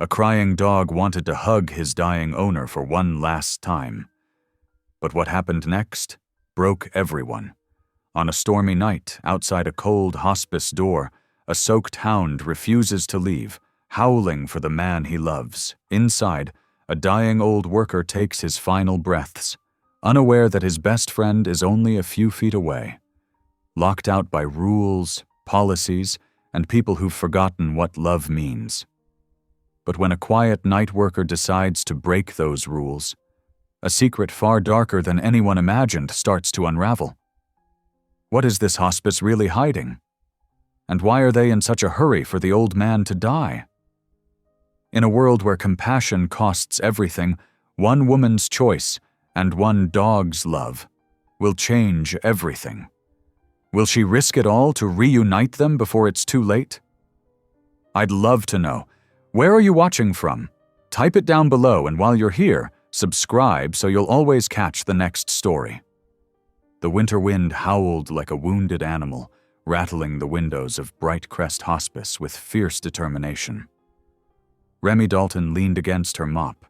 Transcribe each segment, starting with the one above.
A crying dog wanted to hug his dying owner for one last time. But what happened next broke everyone. On a stormy night, outside a cold hospice door, a soaked hound refuses to leave, howling for the man he loves. Inside, a dying old worker takes his final breaths, unaware that his best friend is only a few feet away. Locked out by rules, policies, and people who've forgotten what love means. But when a quiet night worker decides to break those rules, a secret far darker than anyone imagined starts to unravel. What is this hospice really hiding? And why are they in such a hurry for the old man to die? In a world where compassion costs everything, one woman's choice and one dog's love will change everything. Will she risk it all to reunite them before it's too late? I'd love to know. Where are you watching from? Type it down below, and while you're here, subscribe so you'll always catch the next story. The winter wind howled like a wounded animal, rattling the windows of Bright Crest Hospice with fierce determination. Remy Dalton leaned against her mop,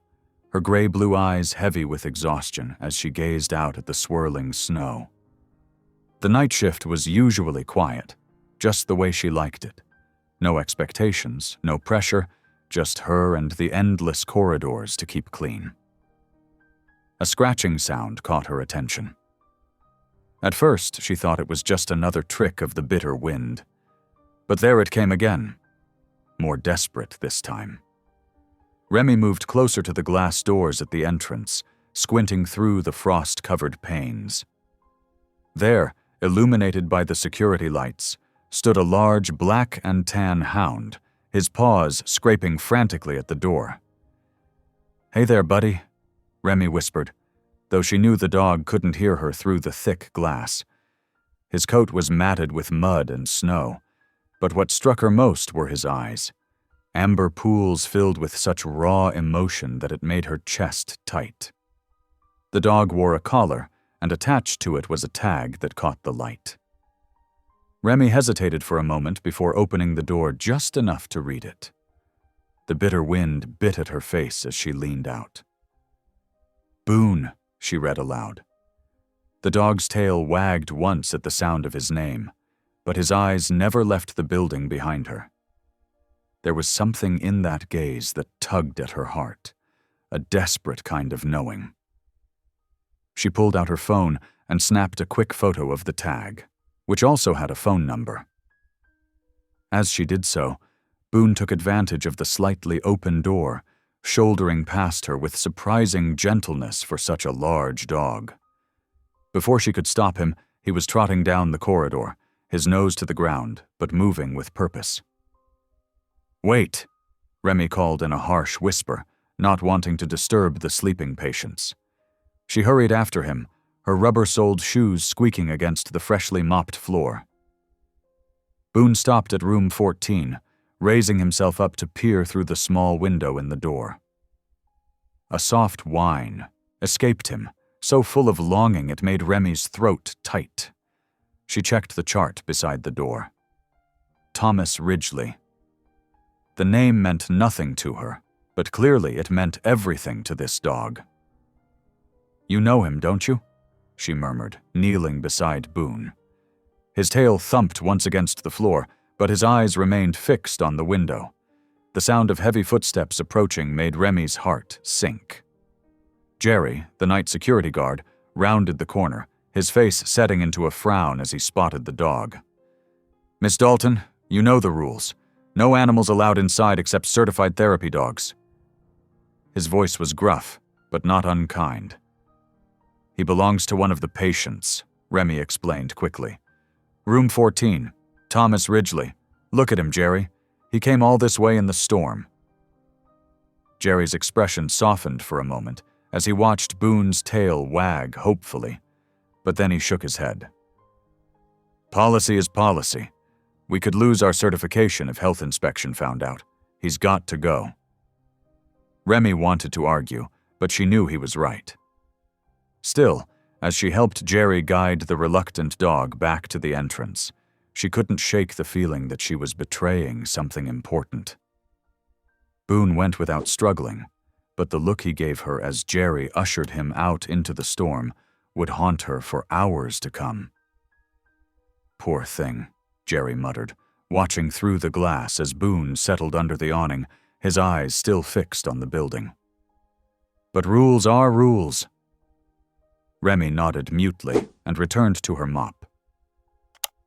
her gray-blue eyes heavy with exhaustion as she gazed out at the swirling snow. The night shift was usually quiet, just the way she liked it. No expectations, no pressure, just her and the endless corridors to keep clean. A scratching sound caught her attention. At first, she thought it was just another trick of the bitter wind. But there it came again, more desperate this time. Remy moved closer to the glass doors at the entrance, squinting through the frost-covered panes. There, illuminated by the security lights, stood a large black and tan hound, his paws scraping frantically at the door. "Hey there, buddy," Remy whispered, though she knew the dog couldn't hear her through the thick glass. His coat was matted with mud and snow, but what struck her most were his eyes, amber pools filled with such raw emotion that it made her chest tight. The dog wore a collar, and attached to it was a tag that caught the light. Remy hesitated for a moment before opening the door just enough to read it. The bitter wind bit at her face as she leaned out. "Boone," she read aloud. The dog's tail wagged once at the sound of his name, but his eyes never left the building behind her. There was something in that gaze that tugged at her heart, a desperate kind of knowing. She pulled out her phone and snapped a quick photo of the tag, which also had a phone number. As she did so, Boone took advantage of the slightly open door, shouldering past her with surprising gentleness for such a large dog. Before she could stop him, he was trotting down the corridor, his nose to the ground, but moving with purpose. "Wait," Remy called in a harsh whisper, not wanting to disturb the sleeping patients. She hurried after him, her rubber-soled shoes squeaking against the freshly mopped floor. Boone stopped at room 14, raising himself up to peer through the small window in the door. A soft whine escaped him, so full of longing it made Remy's throat tight. She checked the chart beside the door. Thomas Ridgely. The name meant nothing to her, but clearly it meant everything to this dog. "You know him, don't you?" she murmured, kneeling beside Boone. His tail thumped once against the floor, but his eyes remained fixed on the window. The sound of heavy footsteps approaching made Remy's heart sink. Jerry, the night security guard, rounded the corner, his face setting into a frown as he spotted the dog. "Miss Dalton, you know the rules. No animals allowed inside except certified therapy dogs." His voice was gruff, but not unkind. "He belongs to one of the patients," Remy explained quickly. "Room 14, Thomas Ridgely. Look at him, Jerry. He came all this way in the storm." Jerry's expression softened for a moment as he watched Boone's tail wag hopefully, but then he shook his head. "Policy is policy. We could lose our certification if health inspection found out. He's got to go." Remy wanted to argue, but she knew he was right. Still, as she helped Jerry guide the reluctant dog back to the entrance, she couldn't shake the feeling that she was betraying something important. Boone went without struggling, but the look he gave her as Jerry ushered him out into the storm would haunt her for hours to come. "Poor thing," Jerry muttered, watching through the glass as Boone settled under the awning, his eyes still fixed on the building. "But rules are rules." Remy nodded mutely and returned to her mop.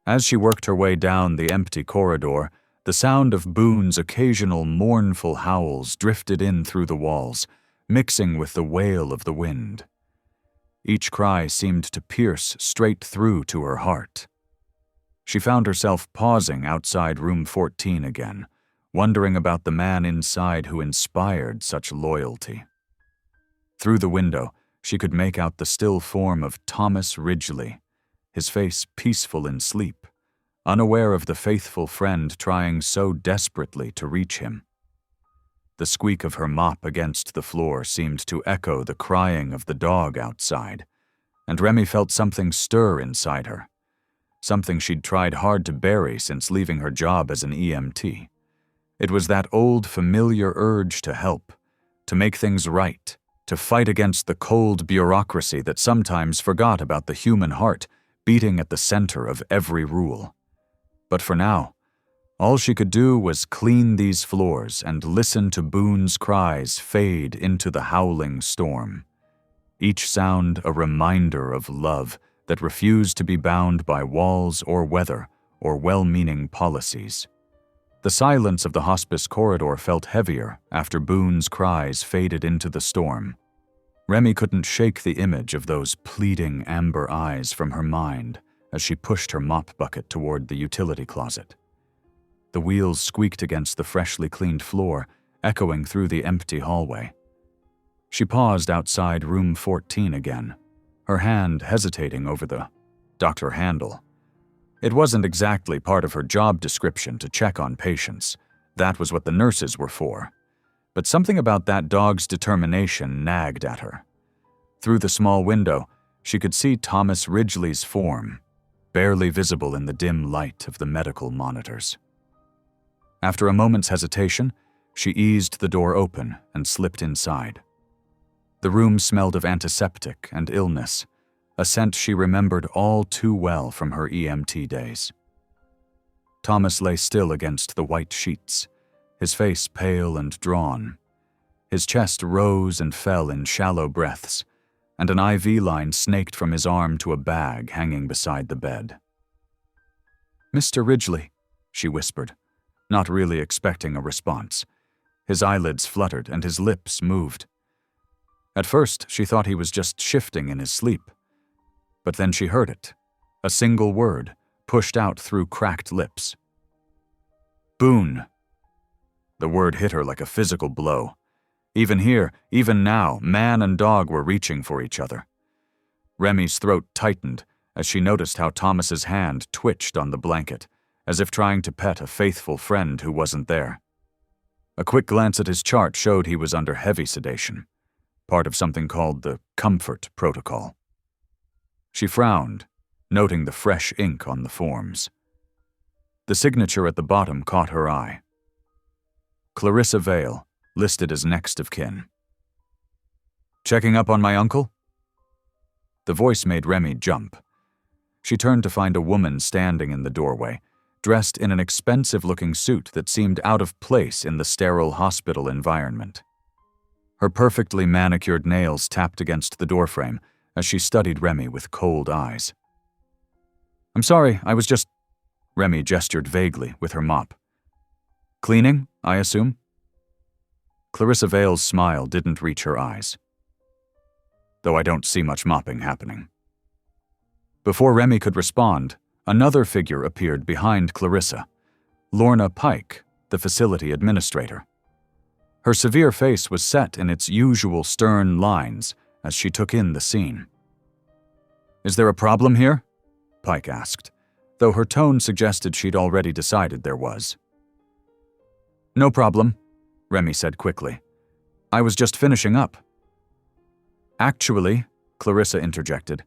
As she worked her way down the empty corridor, the sound of Boone's occasional mournful howls drifted in through the walls, mixing with the wail of the wind. Each cry seemed to pierce straight through to her heart. She found herself pausing outside room 14 again, wondering about the man inside who inspired such loyalty. Through the window, she could make out the still form of Thomas Ridgely, his face peaceful in sleep, unaware of the faithful friend trying so desperately to reach him. The squeak of her mop against the floor seemed to echo the crying of the dog outside, and Remy felt something stir inside her, something she'd tried hard to bury since leaving her job as an EMT. It was that old familiar urge to help, to make things right, to fight against the cold bureaucracy that sometimes forgot about the human heart beating at the center of every rule. But for now, all she could do was clean these floors and listen to Boone's cries fade into the howling storm, each sound a reminder of love that refused to be bound by walls or weather or well-meaning policies. The silence of the hospice corridor felt heavier after Boone's cries faded into the storm. Remy couldn't shake the image of those pleading amber eyes from her mind as she pushed her mop bucket toward the utility closet. The wheels squeaked against the freshly cleaned floor, echoing through the empty hallway. She paused outside room 14 again, her hand hesitating over the Dr. handle. It wasn't exactly part of her job description to check on patients. That was what the nurses were for. But something about that dog's determination nagged at her. Through the small window, she could see Thomas Ridgely's form, barely visible in the dim light of the medical monitors. After a moment's hesitation, she eased the door open and slipped inside. The room smelled of antiseptic and illness, a scent she remembered all too well from her EMT days. Thomas lay still against the white sheets, his face pale and drawn. His chest rose and fell in shallow breaths, and an IV line snaked from his arm to a bag hanging beside the bed. "Mr. Ridgely," she whispered, not really expecting a response. His eyelids fluttered and his lips moved. At first, she thought he was just shifting in his sleep. But then she heard it, a single word, pushed out through cracked lips. "Boone." The word hit her like a physical blow. Even here, even now, man and dog were reaching for each other. Remy's throat tightened as she noticed how Thomas's hand twitched on the blanket, as if trying to pet a faithful friend who wasn't there. A quick glance at his chart showed he was under heavy sedation, part of something called the Comfort Protocol. She frowned, noting the fresh ink on the forms. The signature at the bottom caught her eye. Clarissa Vale, listed as next of kin. "Checking up on my uncle?" The voice made Remy jump. She turned to find a woman standing in the doorway, dressed in an expensive-looking suit that seemed out of place in the sterile hospital environment. Her perfectly manicured nails tapped against the doorframe as she studied Remy with cold eyes. "I'm sorry, I was just..." Remy gestured vaguely with her mop. "Cleaning, I assume?" Clarissa Vale's smile didn't reach her eyes. "Though I don't see much mopping happening." Before Remy could respond, another figure appeared behind Clarissa, Lorna Pike, the facility administrator. Her severe face was set in its usual stern lines as she took in the scene. "Is there a problem here?" Pike asked, though her tone suggested she'd already decided there was. "No problem," Remy said quickly. "I was just finishing up." "Actually," Clarissa interjected,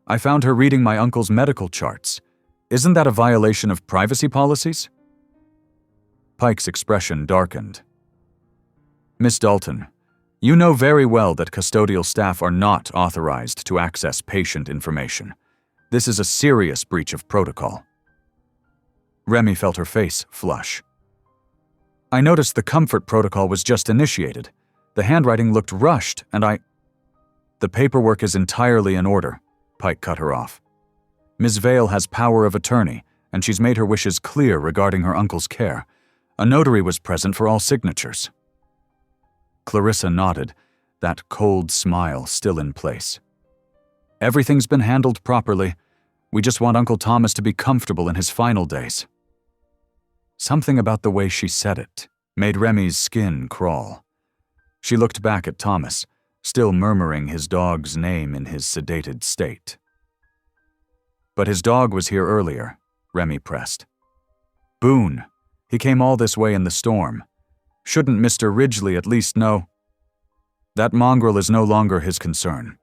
"I found her reading my uncle's medical charts. Isn't that a violation of privacy policies?" Pike's expression darkened. Miss Dalton, you know very well that custodial staff are not authorized to access patient information. This is a serious breach of protocol. Remy felt her face flush. I noticed the comfort protocol was just initiated. The handwriting looked rushed, and The paperwork is entirely in order, Pike cut her off. Ms. Vale has power of attorney, and she's made her wishes clear regarding her uncle's care. A notary was present for all signatures. Clarissa nodded, that cold smile still in place. Everything's been handled properly. We just want Uncle Thomas to be comfortable in his final days. Something about the way she said it made Remy's skin crawl. She looked back at Thomas, still murmuring his dog's name in his sedated state. But his dog was here earlier, Remy pressed. Boone. He came all this way in the storm. Shouldn't Mr. Ridgely at least know? That mongrel is no longer his concern,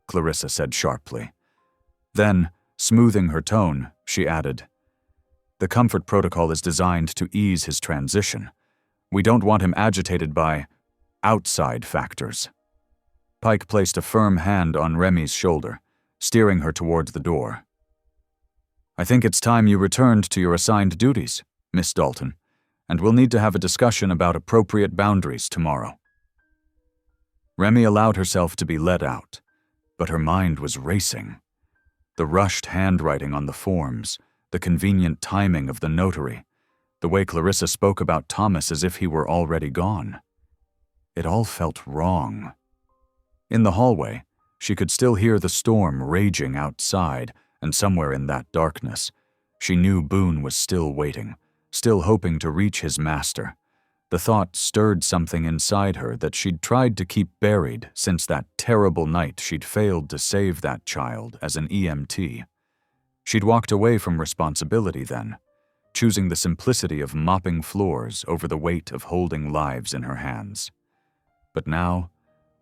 Clarissa said sharply. Then, smoothing her tone, she added, the comfort protocol is designed to ease his transition. We don't want him agitated by outside factors. Pike placed a firm hand on Remy's shoulder, steering her towards the door. I think it's time you returned to your assigned duties, Miss Dalton, and we'll need to have a discussion about appropriate boundaries tomorrow. Remy allowed herself to be led out, but her mind was racing. The rushed handwriting on the forms, the convenient timing of the notary, the way Clarissa spoke about Thomas as if he were already gone. It all felt wrong. In the hallway, she could still hear the storm raging outside, and somewhere in that darkness, she knew Boone was still waiting, still hoping to reach his master. The thought stirred something inside her that she'd tried to keep buried since that terrible night she'd failed to save that child as an EMT. She'd walked away from responsibility then, choosing the simplicity of mopping floors over the weight of holding lives in her hands. But now,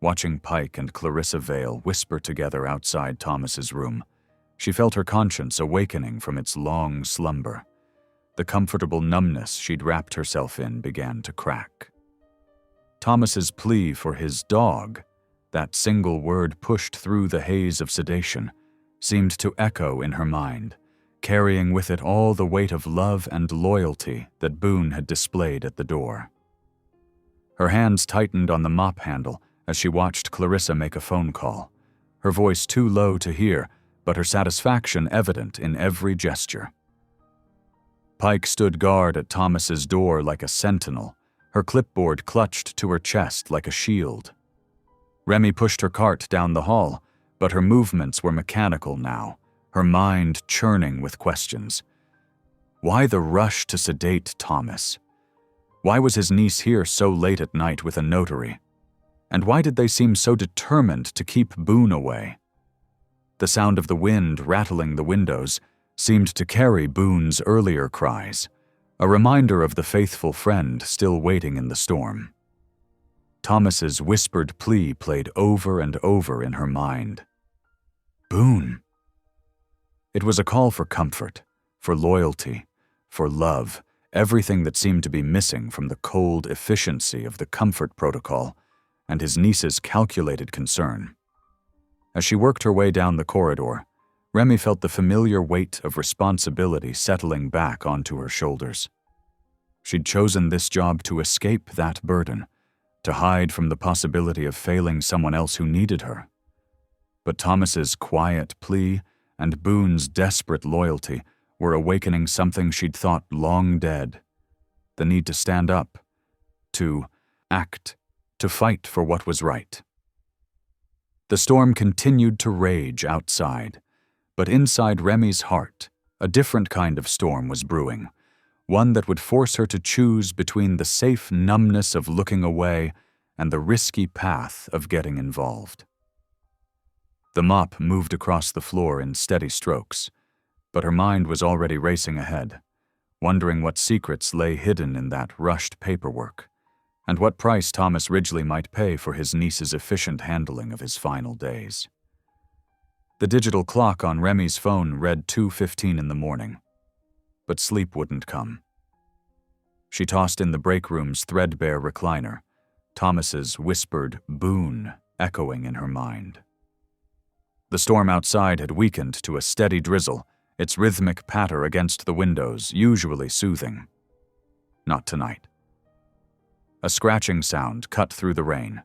watching Pike and Clarissa Vale whisper together outside Thomas's room, she felt her conscience awakening from its long slumber. The comfortable numbness she'd wrapped herself in began to crack. Thomas's plea for his dog, that single word pushed through the haze of sedation, seemed to echo in her mind, carrying with it all the weight of love and loyalty that Boone had displayed at the door. Her hands tightened on the mop handle as she watched Clarissa make a phone call, her voice too low to hear, but her satisfaction evident in every gesture. Pike stood guard at Thomas's door like a sentinel, her clipboard clutched to her chest like a shield. Remy pushed her cart down the hall, but her movements were mechanical now, her mind churning with questions. Why the rush to sedate Thomas? Why was his niece here so late at night with a notary? And why did they seem so determined to keep Boone away? The sound of the wind rattling the windows seemed to carry Boone's earlier cries, a reminder of the faithful friend still waiting in the storm. Thomas's whispered plea played over and over in her mind. Boone. It was a call for comfort, for loyalty, for love, everything that seemed to be missing from the cold efficiency of the comfort protocol and his niece's calculated concern. As she worked her way down the corridor, Remy felt the familiar weight of responsibility settling back onto her shoulders. She'd chosen this job to escape that burden, to hide from the possibility of failing someone else who needed her. But Thomas's quiet plea and Boone's desperate loyalty were awakening something she'd thought long dead. The need to stand up, to act, to fight for what was right. The storm continued to rage outside, but inside Remy's heart, a different kind of storm was brewing, one that would force her to choose between the safe numbness of looking away and the risky path of getting involved. The mop moved across the floor in steady strokes, but her mind was already racing ahead, wondering what secrets lay hidden in that rushed paperwork, and what price Thomas Ridgely might pay for his niece's efficient handling of his final days. The digital clock on Remy's phone read 2:15 in the morning, but sleep wouldn't come. She tossed in the break room's threadbare recliner, Thomas's whispered "Boone" echoing in her mind. The storm outside had weakened to a steady drizzle, its rhythmic patter against the windows usually soothing. Not tonight. A scratching sound cut through the rain.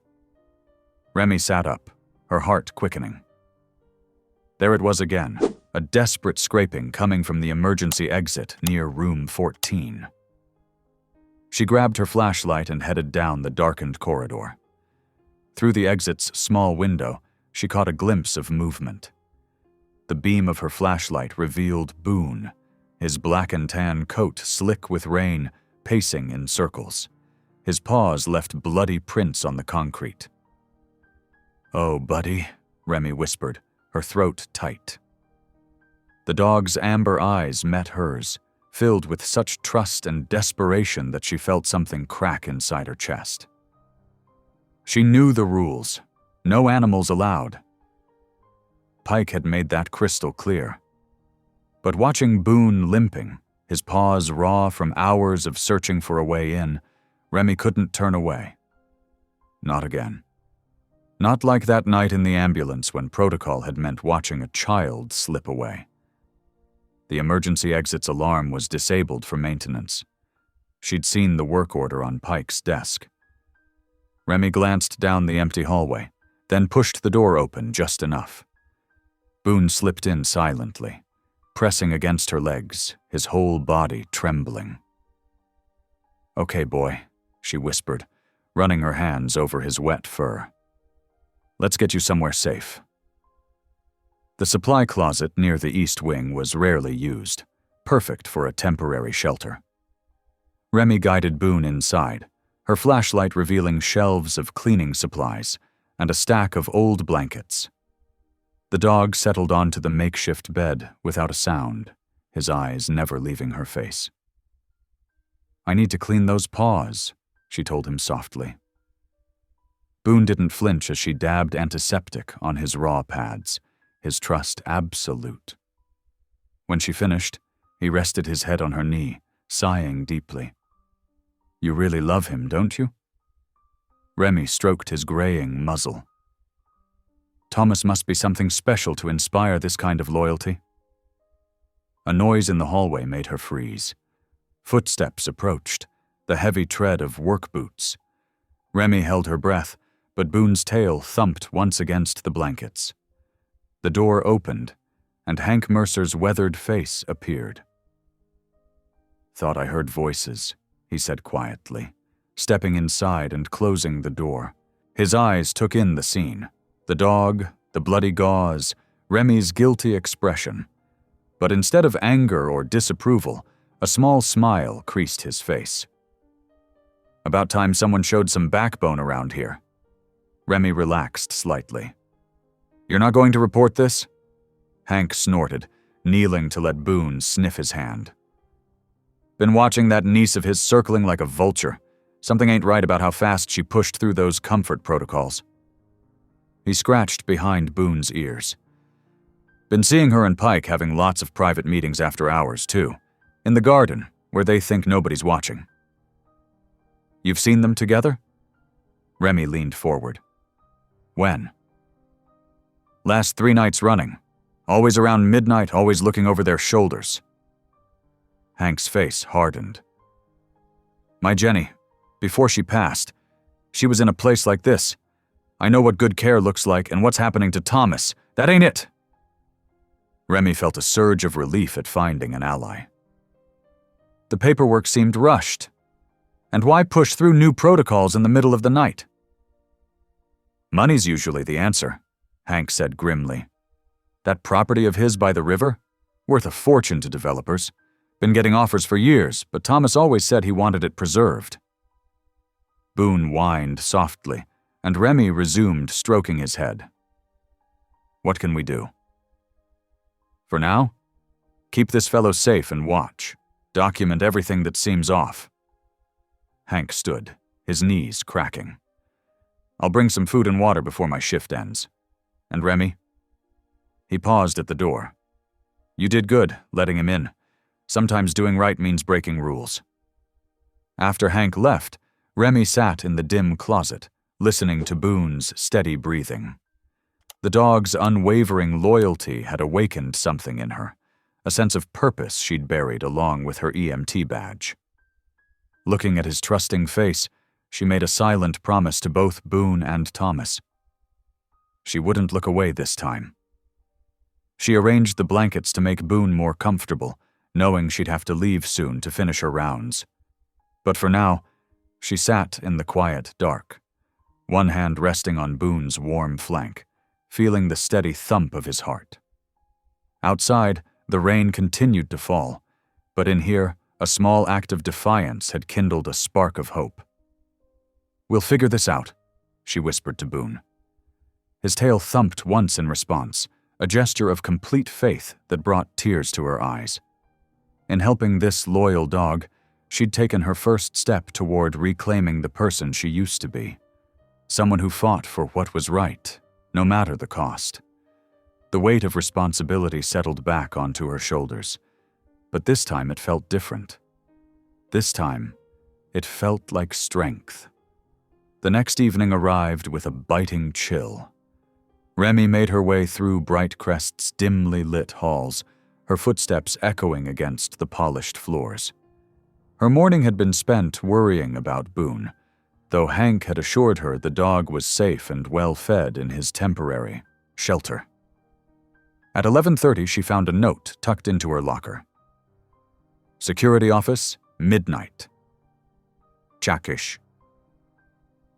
Remy sat up, her heart quickening. There it was again, a desperate scraping coming from the emergency exit near room 14. She grabbed her flashlight and headed down the darkened corridor. Through the exit's small window, she caught a glimpse of movement. The beam of her flashlight revealed Boone, his black and tan coat slick with rain, pacing in circles. His paws left bloody prints on the concrete. "Oh, buddy," Remy whispered, her throat tight. The dog's amber eyes met hers, filled with such trust and desperation that she felt something crack inside her chest. She knew the rules. No animals allowed. Pike had made that crystal clear. But watching Boone limping, his paws raw from hours of searching for a way in, Remy couldn't turn away. Not again. Not like that night in the ambulance when protocol had meant watching a child slip away. The emergency exit's alarm was disabled for maintenance. She'd seen the work order on Pike's desk. Remy glanced down the empty hallway, then pushed the door open just enough. Boone slipped in silently, pressing against her legs, his whole body trembling. "Okay, boy," she whispered, running her hands over his wet fur. "Let's get you somewhere safe." The supply closet near the east wing was rarely used, perfect for a temporary shelter. Remy guided Boone inside, her flashlight revealing shelves of cleaning supplies and a stack of old blankets. The dog settled onto the makeshift bed without a sound, his eyes never leaving her face. "I need to clean those paws," she told him softly. Boone didn't flinch as she dabbed antiseptic on his raw pads, his trust absolute. When she finished, he rested his head on her knee, sighing deeply. "You really love him, don't you?" Remy stroked his graying muzzle. "Thomas must be something special to inspire this kind of loyalty." A noise in the hallway made her freeze. Footsteps approached, the heavy tread of work boots. Remy held her breath, but Boone's tail thumped once against the blankets. The door opened, and Hank Mercer's weathered face appeared. "Thought I heard voices," he said quietly, stepping inside and closing the door. His eyes took in the scene. The dog, the bloody gauze, Remy's guilty expression. But instead of anger or disapproval, a small smile creased his face. "About time someone showed some backbone around here." Remy relaxed slightly. "You're not going to report this?" Hank snorted, kneeling to let Boone sniff his hand. "Been watching that niece of his circling like a vulture. Something ain't right about how fast she pushed through those comfort protocols." He scratched behind Boone's ears. "Been seeing her and Pike having lots of private meetings after hours, too. In the garden, where they think nobody's watching." "You've seen them together?" Remy leaned forward. "When?" "Last 3 nights running. Always around midnight, always looking over their shoulders." Hank's face hardened. "My Jenny, before she passed, she was in a place like this. I know what good care looks like and what's happening to Thomas. That ain't it." Remy felt a surge of relief at finding an ally. "The paperwork seemed rushed. And why push through new protocols in the middle of the night?" "Money's usually the answer," Hank said grimly. "That property of his by the river? Worth a fortune to developers. Been getting offers for years, but Thomas always said he wanted it preserved." Boone whined softly, and Remy resumed stroking his head. "What can we do?" "For now, keep this fellow safe and watch. Document everything that seems off." Hank stood, his knees cracking. "I'll bring some food and water before my shift ends. And Remy?" He paused at the door. "You did good, letting him in. Sometimes doing right means breaking rules." After Hank left, Remy sat in the dim closet, listening to Boone's steady breathing. The dog's unwavering loyalty had awakened something in her, a sense of purpose she'd buried along with her EMT badge. Looking at his trusting face, she made a silent promise to both Boone and Thomas. She wouldn't look away this time. She arranged the blankets to make Boone more comfortable, knowing she'd have to leave soon to finish her rounds. But for now, she sat in the quiet dark, one hand resting on Boone's warm flank, feeling the steady thump of his heart. Outside, the rain continued to fall, but in here, a small act of defiance had kindled a spark of hope. "We'll figure this out," she whispered to Boone. His tail thumped once in response, a gesture of complete faith that brought tears to her eyes. In helping this loyal dog, she'd taken her first step toward reclaiming the person she used to be, someone who fought for what was right, no matter the cost. The weight of responsibility settled back onto her shoulders, but this time it felt different. This time, it felt like strength. The next evening arrived with a biting chill. Remy made her way through Bright Crest's dimly lit halls, her footsteps echoing against the polished floors. Her morning had been spent worrying about Boone, though Hank had assured her the dog was safe and well-fed in his temporary shelter. At 11:30, she found a note tucked into her locker. Security office, midnight. Chakish.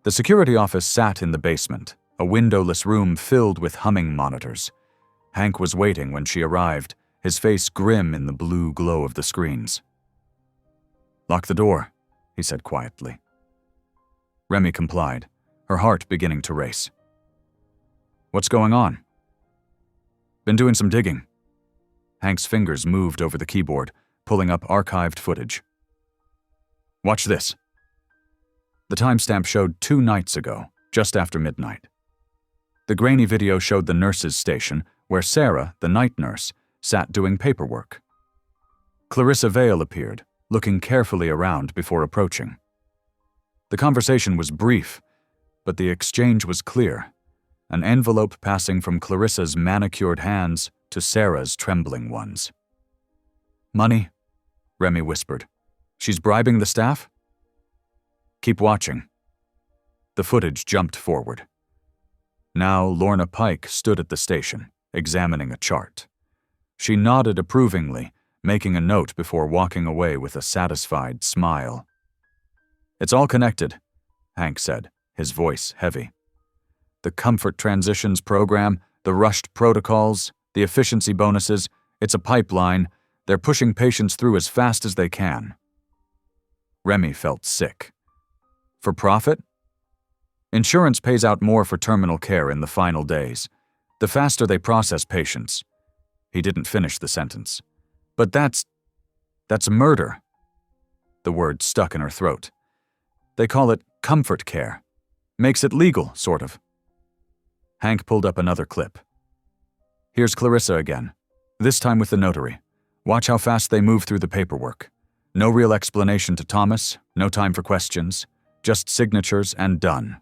The security office sat in the basement, a windowless room filled with humming monitors. Hank was waiting when she arrived, his face grim in the blue glow of the screens. "Lock the door," he said quietly. Remy complied, her heart beginning to race. "What's going on?" "Been doing some digging." Hank's fingers moved over the keyboard, pulling up archived footage. "Watch this." The timestamp showed 2 nights ago, just after midnight. The grainy video showed the nurse's station, where Sarah, the night nurse, sat doing paperwork. Clarissa Vale appeared, looking carefully around before approaching. The conversation was brief, but the exchange was clear, an envelope passing from Clarissa's manicured hands to Sarah's trembling ones. "Money," Remy whispered. "She's bribing the staff?" "Keep watching." The footage jumped forward. Now Lorna Pike stood at the station, examining a chart. She nodded approvingly, making a note before walking away with a satisfied smile. "It's all connected," Hank said, his voice heavy. "The comfort transitions program, the rushed protocols, the efficiency bonuses, it's a pipeline. They're pushing patients through as fast as they can." Remy felt sick. For profit? Insurance pays out more for terminal care in the final days. The faster they process patients. He didn't finish the sentence. "But that's murder." The word stuck in her throat. "They call it comfort care. Makes it legal, sort of." Hank pulled up another clip. "Here's Clarissa again, this time with the notary. Watch how fast they move through the paperwork. No real explanation to Thomas, no time for questions, just signatures and done."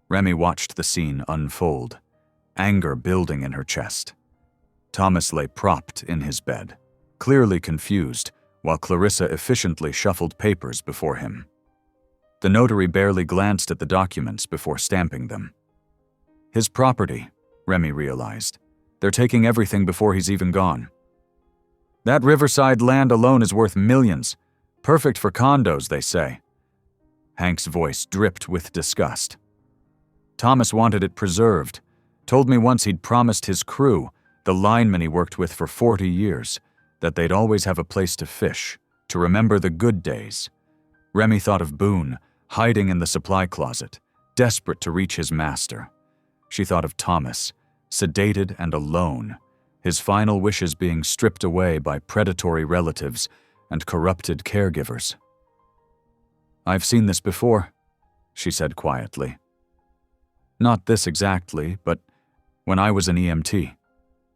Remy watched the scene unfold, anger building in her chest. Thomas lay propped in his bed, clearly confused, while Clarissa efficiently shuffled papers before him. The notary barely glanced at the documents before stamping them. His property, Remy realized. They're taking everything before he's even gone. "That riverside land alone is worth millions. Perfect for condos, they say." Hank's voice dripped with disgust. "Thomas wanted it preserved. Told me once he'd promised his crew, the linemen he worked with for 40 years, that they'd always have a place to fish, to remember the good days." Remy thought of Boone, hiding in the supply closet, desperate to reach his master. She thought of Thomas, sedated and alone, his final wishes being stripped away by predatory relatives and corrupted caregivers. "I've seen this before," she said quietly. "Not this exactly, but when I was an EMT.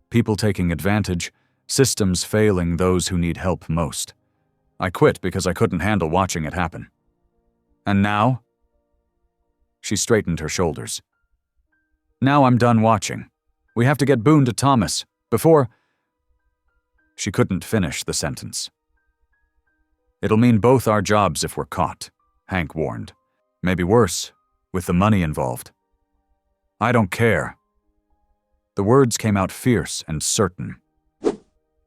People taking advantage, systems failing those who need help most. I quit because I couldn't handle watching it happen." And now? She straightened her shoulders. Now I'm done watching. We have to get Boone to Thomas, before… She couldn't finish the sentence. It'll mean both our jobs if we're caught, Hank warned. Maybe worse, with the money involved. I don't care. The words came out fierce and certain.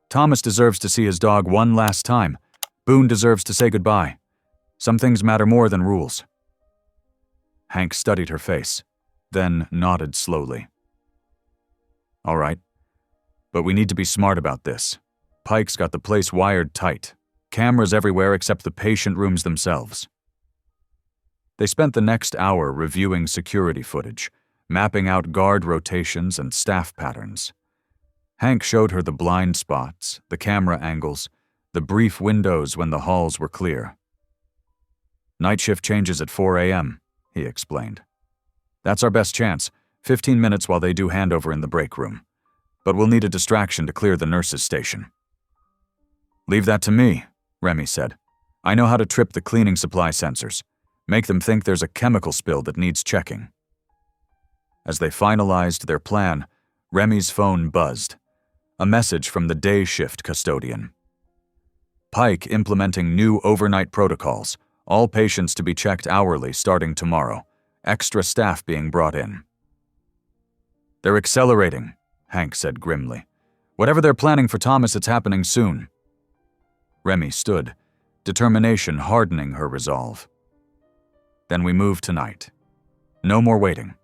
Thomas deserves to see his dog one last time. Boone deserves to say goodbye. Some things matter more than rules. Hank studied her face, then nodded slowly. All right, but we need to be smart about this. Pike's got the place wired tight. Cameras everywhere except the patient rooms themselves. They spent the next hour reviewing security footage, mapping out guard rotations and staff patterns. Hank showed her the blind spots, the camera angles, the brief windows when the halls were clear. Night shift changes at 4 a.m., he explained. That's our best chance, 15 minutes while they do handover in the break room. But we'll need a distraction to clear the nurses' station. Leave that to me, Remy said. I know how to trip the cleaning supply sensors. Make them think there's a chemical spill that needs checking. As they finalized their plan, Remy's phone buzzed. A message from the day shift custodian. Pike implementing new overnight protocols. All patients to be checked hourly starting tomorrow. Extra staff being brought in. They're accelerating, Hank said grimly. Whatever they're planning for Thomas, it's happening soon. Remy stood, determination hardening her resolve. Then we move tonight. No more waiting.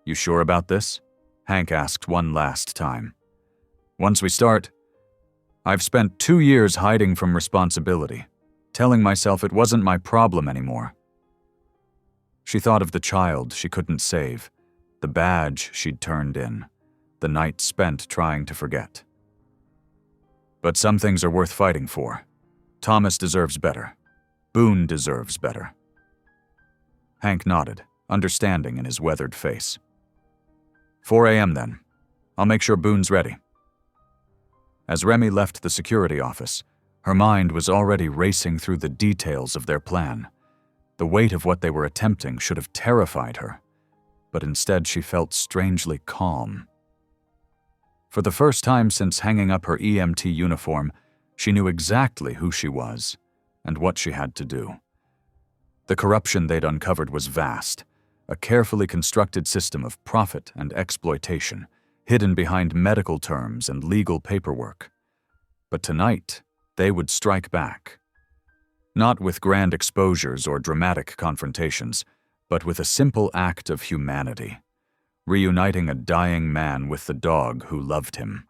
You sure about this? Hank asked one last time. Once we start, I've spent 2 years hiding from responsibility, telling myself it wasn't my problem anymore. She thought of the child she couldn't save, the badge she'd turned in, the night spent trying to forget. But some things are worth fighting for. Thomas deserves better. Boone deserves better. Hank nodded, understanding in his weathered face. 4 a.m. then. I'll make sure Boone's ready. As Remy left the security office, her mind was already racing through the details of their plan. The weight of what they were attempting should have terrified her, but instead she felt strangely calm. For the first time since hanging up her EMT uniform, she knew exactly who she was and what she had to do. The corruption they'd uncovered was vast, a carefully constructed system of profit and exploitation, hidden behind medical terms and legal paperwork. But tonight, they would strike back. Not with grand exposures or dramatic confrontations, but with a simple act of humanity, reuniting a dying man with the dog who loved him.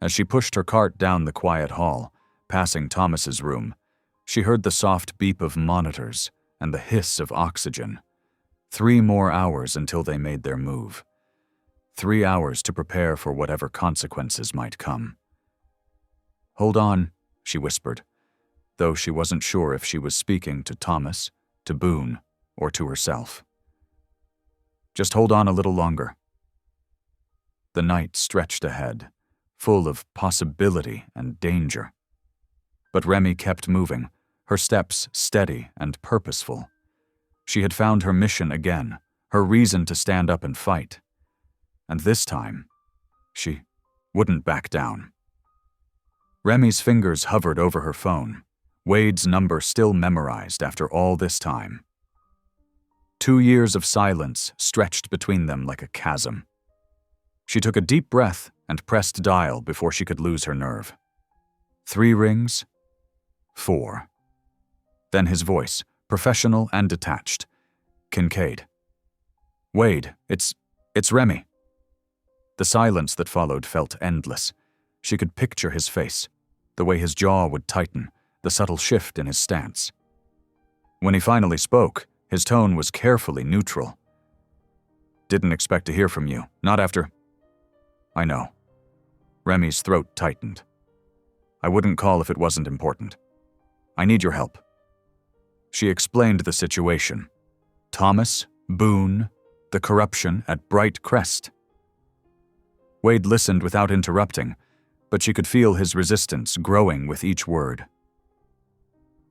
As she pushed her cart down the quiet hall, passing Thomas's room, she heard the soft beep of monitors and the hiss of oxygen. 3 more hours until they made their move. 3 hours to prepare for whatever consequences might come. Hold on, she whispered, though she wasn't sure if she was speaking to Thomas, to Boone, or to herself. Just hold on a little longer. The night stretched ahead, full of possibility and danger. But Remy kept moving, her steps steady and purposeful. She had found her mission again, her reason to stand up and fight. And this time, she wouldn't back down. Remy's fingers hovered over her phone, Wade's number still memorized after all this time. 2 years of silence stretched between them like a chasm. She took a deep breath and pressed dial before she could lose her nerve. 3 rings, 4. Then his voice, professional and detached. Kincaid. Wade, it's Remy. The silence that followed felt endless. She could picture his face, the way his jaw would tighten, the subtle shift in his stance. When he finally spoke, his tone was carefully neutral. Didn't expect to hear from you, not after… I know. Remy's throat tightened. I wouldn't call if it wasn't important. I need your help. She explained the situation. Thomas, Boone, the corruption at Bright Crest. Wade listened without interrupting, but she could feel his resistance growing with each word.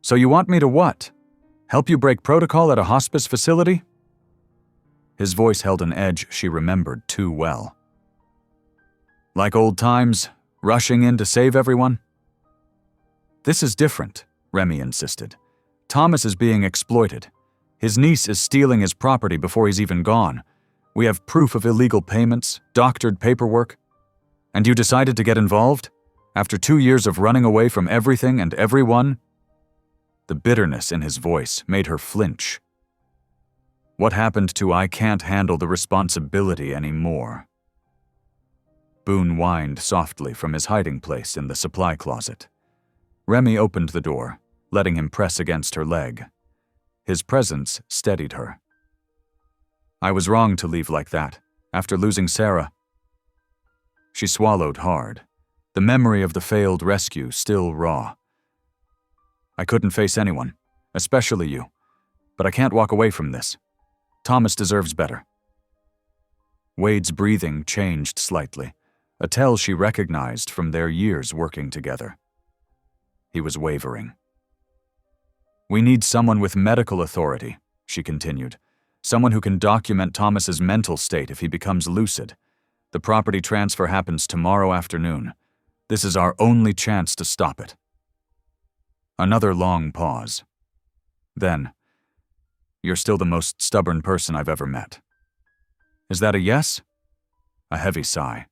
So you want me to what? Help you break protocol at a hospice facility? His voice held an edge she remembered too well. Like old times, rushing in to save everyone? This is different, Remy insisted. Thomas is being exploited. His niece is stealing his property before he's even gone. We have proof of illegal payments, doctored paperwork. And you decided to get involved? After 2 years of running away from everything and everyone? The bitterness in his voice made her flinch. What happened to I can't handle the responsibility anymore? Boone whined softly from his hiding place in the supply closet. Remy opened the door, letting him press against her leg. His presence steadied her. I was wrong to leave like that, after losing Sarah. She swallowed hard, the memory of the failed rescue still raw. I couldn't face anyone, especially you, but I can't walk away from this. Thomas deserves better. Wade's breathing changed slightly, a tell she recognized from their years working together. He was wavering. We need someone with medical authority, she continued. Someone who can document Thomas's mental state if he becomes lucid. The property transfer happens tomorrow afternoon. This is our only chance to stop it. Another long pause. Then, you're still the most stubborn person I've ever met. Is that a yes? A heavy sigh.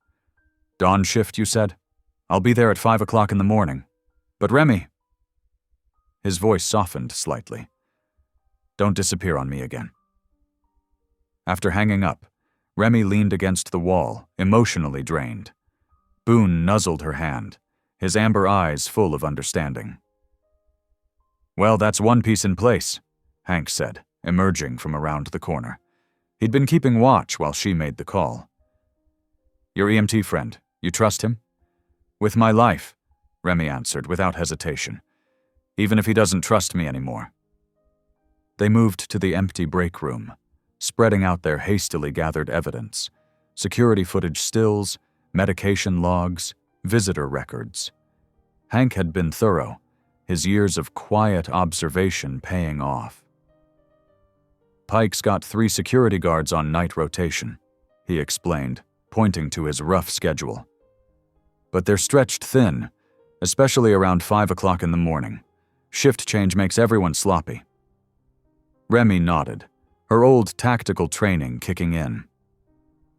Dawn shift, you said? I'll be there at 5 o'clock in the morning. But Remy... His voice softened slightly. Don't disappear on me again. After hanging up, Remy leaned against the wall, emotionally drained. Boone nuzzled her hand, his amber eyes full of understanding. Well, that's one piece in place, Hank said, emerging from around the corner. He'd been keeping watch while she made the call. Your EMT friend, you trust him? With my life, Remy answered without hesitation. Even if he doesn't trust me anymore. They moved to the empty break room, spreading out their hastily gathered evidence, security footage stills, medication logs, visitor records. Hank had been thorough, his years of quiet observation paying off. Pike's got 3 security guards on night rotation, he explained, pointing to his rough schedule. But they're stretched thin, especially around 5 o'clock in the morning. Shift change makes everyone sloppy. Remy nodded, her old tactical training kicking in.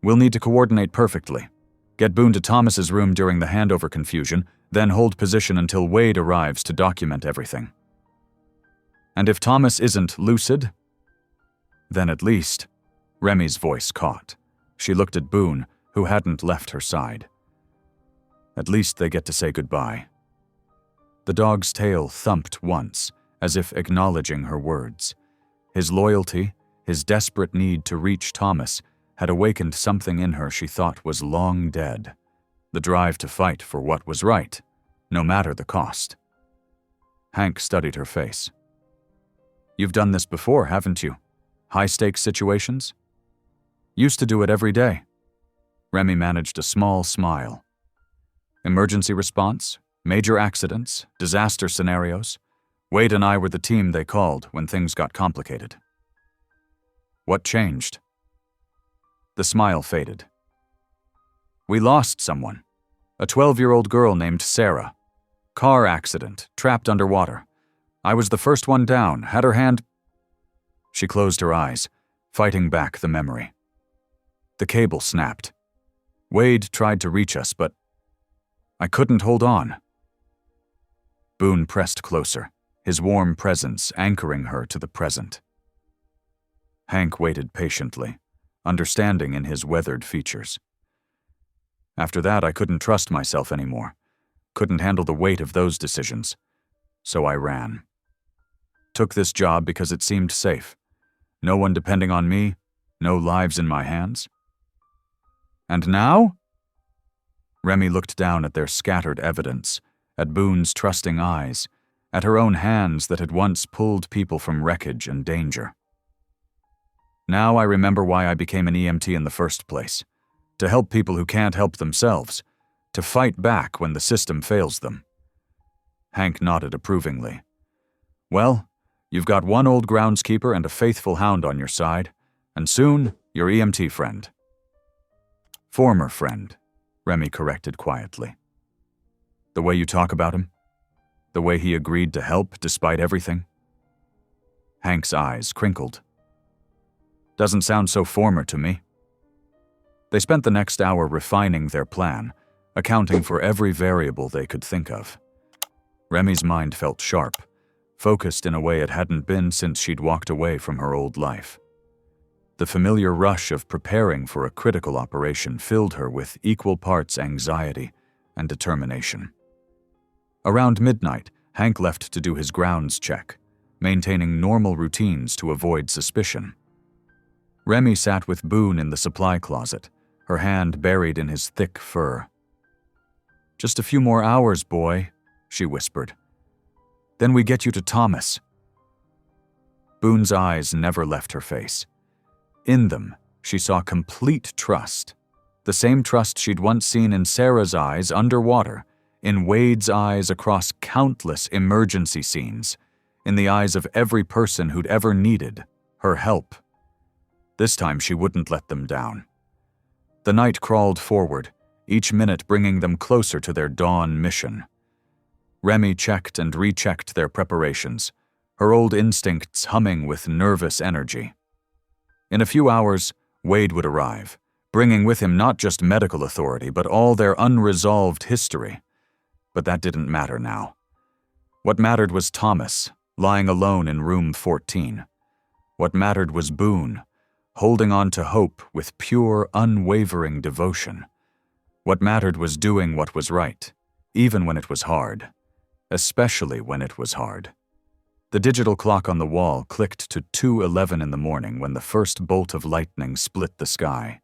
We'll need to coordinate perfectly. Get Boone to Thomas's room during the handover confusion, then hold position until Wade arrives to document everything. And if Thomas isn't lucid? Then at least, Remy's voice caught. She looked at Boone, who hadn't left her side. At least they get to say goodbye. The dog's tail thumped once, as if acknowledging her words. His loyalty, his desperate need to reach Thomas, had awakened something in her she thought was long dead. The drive to fight for what was right, no matter the cost. Hank studied her face. You've done this before, haven't you? High-stakes situations? Used to do it every day. Remy managed a small smile. Emergency response, major accidents, disaster scenarios. Wade and I were the team they called when things got complicated. What changed? The smile faded. We lost someone. A 12-year-old girl named Sarah. Car accident, trapped underwater. I was the first one down, had her hand... She closed her eyes, fighting back the memory. The cable snapped. Wade tried to reach us, but I couldn't hold on. Boone pressed closer, his warm presence anchoring her to the present. Hank waited patiently, understanding in his weathered features. After that, I couldn't trust myself anymore. Couldn't handle the weight of those decisions. So I ran. Took this job because it seemed safe. No one depending on me, no lives in my hands. And now? Remy looked down at their scattered evidence, at Boone's trusting eyes, at her own hands that had once pulled people from wreckage and danger. Now I remember why I became an EMT in the first place. To help people who can't help themselves. To fight back when the system fails them. Hank nodded approvingly. Well, You've got one old groundskeeper and a faithful hound on your side, and soon, your EMT friend. Former friend, Remy corrected quietly. The way you talk about him? The way he agreed to help despite everything? Hank's eyes crinkled. Doesn't sound so former to me. They spent the next hour refining their plan, accounting for every variable they could think of. Remy's mind felt sharp, focused in a way it hadn't been since she'd walked away from her old life. The familiar rush of preparing for a critical operation filled her with equal parts anxiety and determination. Around midnight, Hank left to do his grounds check, maintaining normal routines to avoid suspicion. Remy sat with Boone in the supply closet, her hand buried in his thick fur. "Just a few more hours, boy," she whispered. "Then we get you to Thomas." Boone's eyes never left her face. In them, she saw complete trust, the same trust she'd once seen in Sarah's eyes underwater, in Wade's eyes across countless emergency scenes, in the eyes of every person who'd ever needed her help. This time she wouldn't let them down. The night crawled forward, each minute bringing them closer to their dawn mission. Remy checked and rechecked their preparations, her old instincts humming with nervous energy. In a few hours, Wade would arrive, bringing with him not just medical authority, but all their unresolved history. But that didn't matter now. What mattered was Thomas, lying alone in room 14. What mattered was Boone, holding on to hope with pure, unwavering devotion. What mattered was doing what was right, even when it was hard, especially when it was hard. The digital clock on the wall clicked to 2:11 in the morning when the first bolt of lightning split the sky.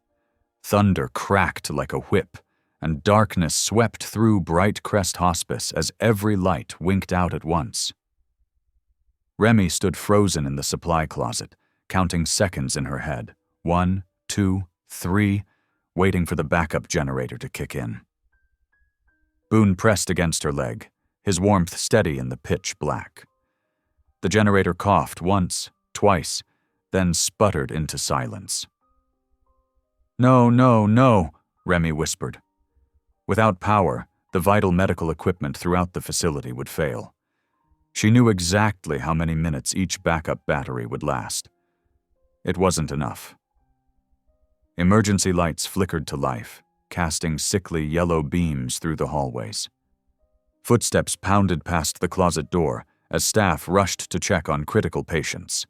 Thunder cracked like a whip, and darkness swept through Bright Crest Hospice as every light winked out at once. Remy stood frozen in the supply closet, counting seconds in her head. 1, 2, 3, waiting for the backup generator to kick in. Boone pressed against her leg, his warmth steady in the pitch black. The generator coughed once, twice, then sputtered into silence. "No, no, no," Remy whispered. Without power, the vital medical equipment throughout the facility would fail. She knew exactly how many minutes each backup battery would last. It wasn't enough. Emergency lights flickered to life, casting sickly yellow beams through the hallways. Footsteps pounded past the closet door as staff rushed to check on critical patients.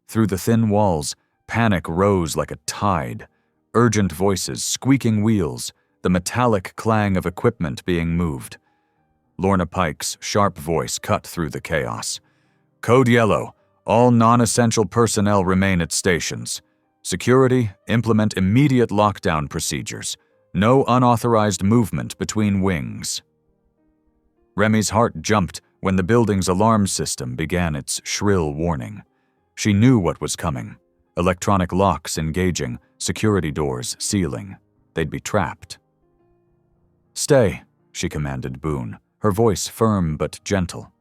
Through the thin walls, panic rose like a tide, urgent voices, squeaking wheels, the metallic clang of equipment being moved. Lorna Pike's sharp voice cut through the chaos. "Code Yellow. All non-essential personnel remain at stations. Security, implement immediate lockdown procedures. No unauthorized movement between wings." Remy's heart jumped when the building's alarm system began its shrill warning. She knew what was coming. Electronic locks engaging, security doors sealing. They'd be trapped. "Stay," she commanded Boone, her voice firm but gentle.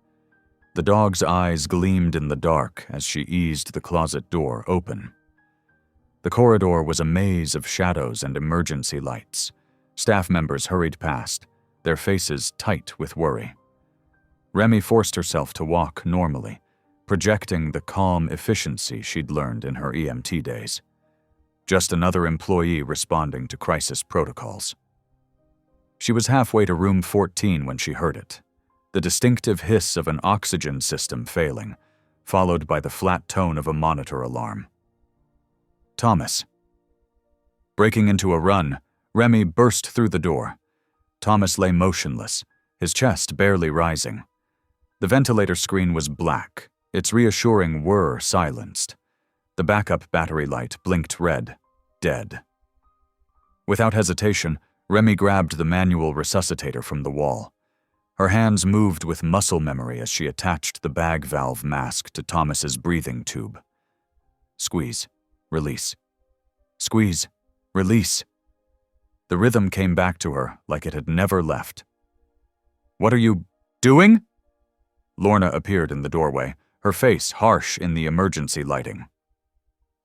The dog's eyes gleamed in the dark as she eased the closet door open. The corridor was a maze of shadows and emergency lights. Staff members hurried past, their faces tight with worry. Remy forced herself to walk normally, projecting the calm efficiency she'd learned in her EMT days. Just another employee responding to crisis protocols. She was halfway to room 14 when she heard it, the distinctive hiss of an oxygen system failing, followed by the flat tone of a monitor alarm. Thomas. Breaking into a run, Remy burst through the door. Thomas lay motionless, his chest barely rising. The ventilator screen was black, its reassuring whir silenced. The backup battery light blinked red, dead. Without hesitation, Remy grabbed the manual resuscitator from the wall. Her hands moved with muscle memory as she attached the bag valve mask to Thomas's breathing tube. Squeeze, release. Squeeze, release. The rhythm came back to her like it had never left. "What are you doing?" Lorna appeared in the doorway, her face harsh in the emergency lighting.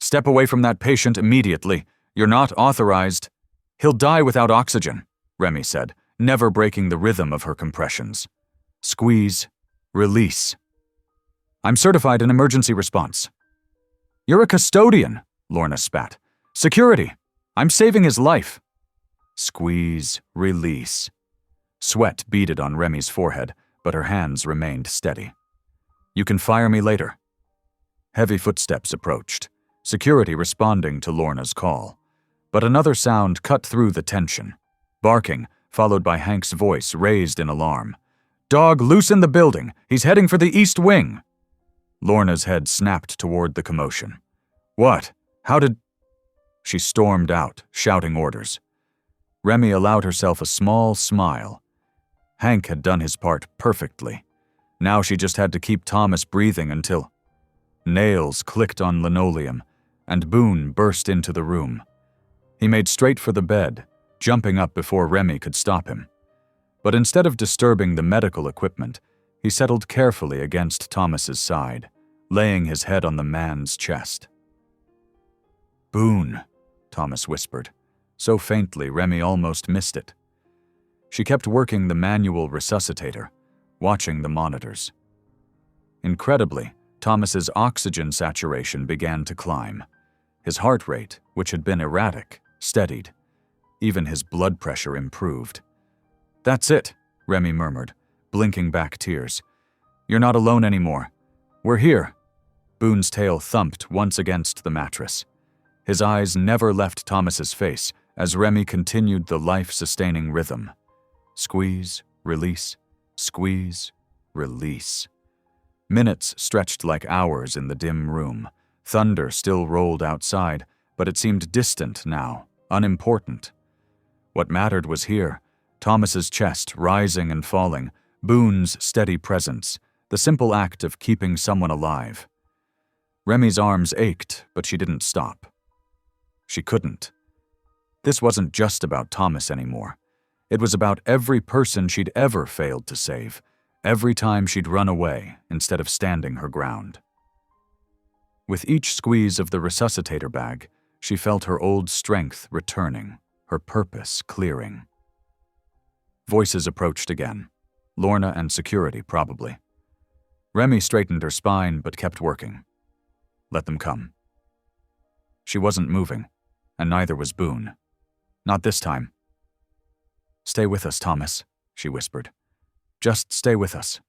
"Step away from that patient immediately. You're not authorized." "He'll die without oxygen," Remy said, never breaking the rhythm of her compressions. Squeeze, release. "I'm certified in emergency response." "You're a custodian," Lorna spat. "Security. I'm saving his life." Squeeze, release. Sweat beaded on Remy's forehead, but her hands remained steady. "You can fire me later." Heavy footsteps approached, security responding to Lorna's call. But another sound cut through the tension. Barking, followed by Hank's voice raised in alarm. "Dog, loose in the building! He's heading for the east wing!" Lorna's head snapped toward the commotion. "What? How did—" She stormed out, shouting orders. Remy allowed herself a small smile. Hank had done his part perfectly. Now she just had to keep Thomas breathing until— Nails clicked on linoleum, and Boone burst into the room. He made straight for the bed, jumping up before Remy could stop him. But instead of disturbing the medical equipment, he settled carefully against Thomas's side, laying his head on the man's chest. "Boone," Thomas whispered, so faintly Remy almost missed it. She kept working the manual resuscitator, watching the monitors. Incredibly, Thomas's oxygen saturation began to climb. His heart rate, which had been erratic, steadied. Even his blood pressure improved. "That's it," Remy murmured, blinking back tears. "You're not alone anymore. We're here." Boone's tail thumped once against the mattress. His eyes never left Thomas's face as Remy continued the life-sustaining rhythm. Squeeze, release, squeeze, release. Minutes stretched like hours in the dim room. Thunder still rolled outside, but it seemed distant now, unimportant. What mattered was here, Thomas's chest rising and falling, Boone's steady presence, the simple act of keeping someone alive. Remy's arms ached, but she didn't stop. She couldn't. This wasn't just about Thomas anymore. It was about every person she'd ever failed to save, every time she'd run away instead of standing her ground. With each squeeze of the resuscitator bag, she felt her old strength returning, her purpose clearing. Voices approached again. Lorna and security, probably. Remy straightened her spine but kept working. Let them come. She wasn't moving, and neither was Boone. Not this time. "Stay with us, Thomas," she whispered. "Just stay with us."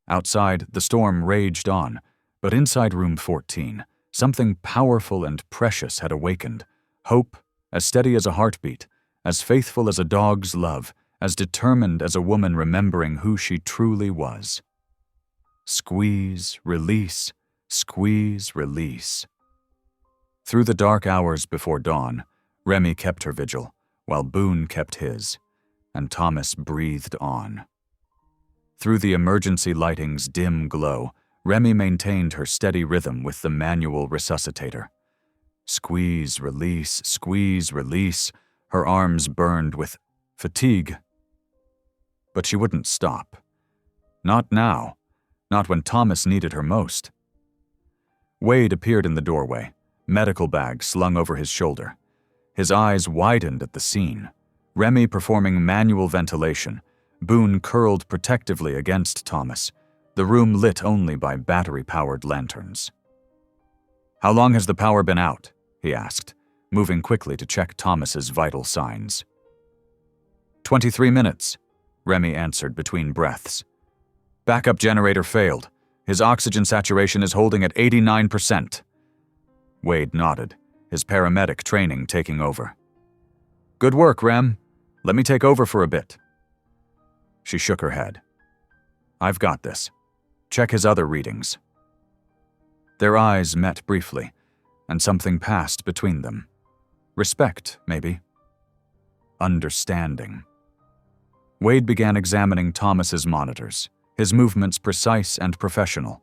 Outside, the storm raged on, but inside room 14, something powerful and precious had awakened. Hope, as steady as a heartbeat, as faithful as a dog's love, as determined as a woman remembering who she truly was. Squeeze, release, squeeze, release. Through the dark hours before dawn, Remy kept her vigil, while Boone kept his, and Thomas breathed on. Through the emergency lighting's dim glow, Remy maintained her steady rhythm with the manual resuscitator. Squeeze, release, squeeze, release. Her arms burned with fatigue. But she wouldn't stop. Not now. Not when Thomas needed her most. Wade appeared in the doorway, medical bag slung over his shoulder. His eyes widened at the scene. Remy performing manual ventilation, Boone curled protectively against Thomas, the room lit only by battery-powered lanterns. "How long has the power been out?" he asked, moving quickly to check Thomas's vital signs. 23 minutes, Remy answered between breaths. "Backup generator failed. His oxygen saturation is holding at 89%. Wade nodded, his paramedic training taking over. "Good work, Rem. Let me take over for a bit." She shook her head. "I've got this. Check his other readings." Their eyes met briefly, and something passed between them. Respect, maybe. Understanding. Wade began examining Thomas's monitors, his movements precise and professional.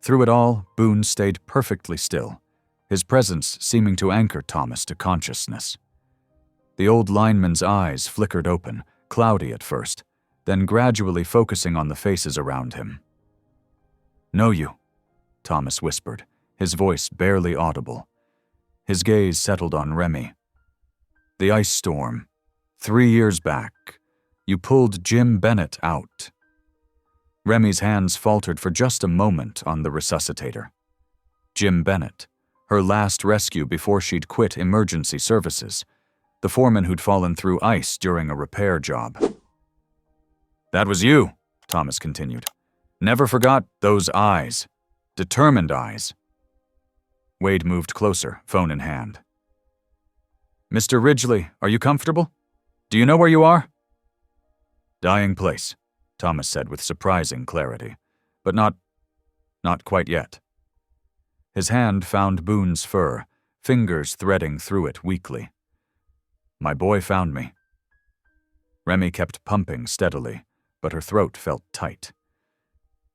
Through it all, Boone stayed perfectly still, his presence seeming to anchor Thomas to consciousness. The old lineman's eyes flickered open, cloudy at first, then gradually focusing on the faces around him. Know you, Thomas whispered, his voice barely audible. His gaze settled on Remy. The ice storm. 3 years back. You pulled Jim Bennett out. Remy's hands faltered for just a moment on the resuscitator. Jim Bennett, her last rescue before she'd quit emergency services, the foreman who'd fallen through ice during a repair job. That was you, Thomas continued. Never forgot those eyes. Determined eyes. Wade moved closer, phone in hand. Mr. Ridgely, are you comfortable? Do you know where you are? Dying place, Thomas said with surprising clarity. But not quite yet. His hand found Boone's fur, fingers threading through it weakly. My boy found me. Remy kept pumping steadily, but her throat felt tight.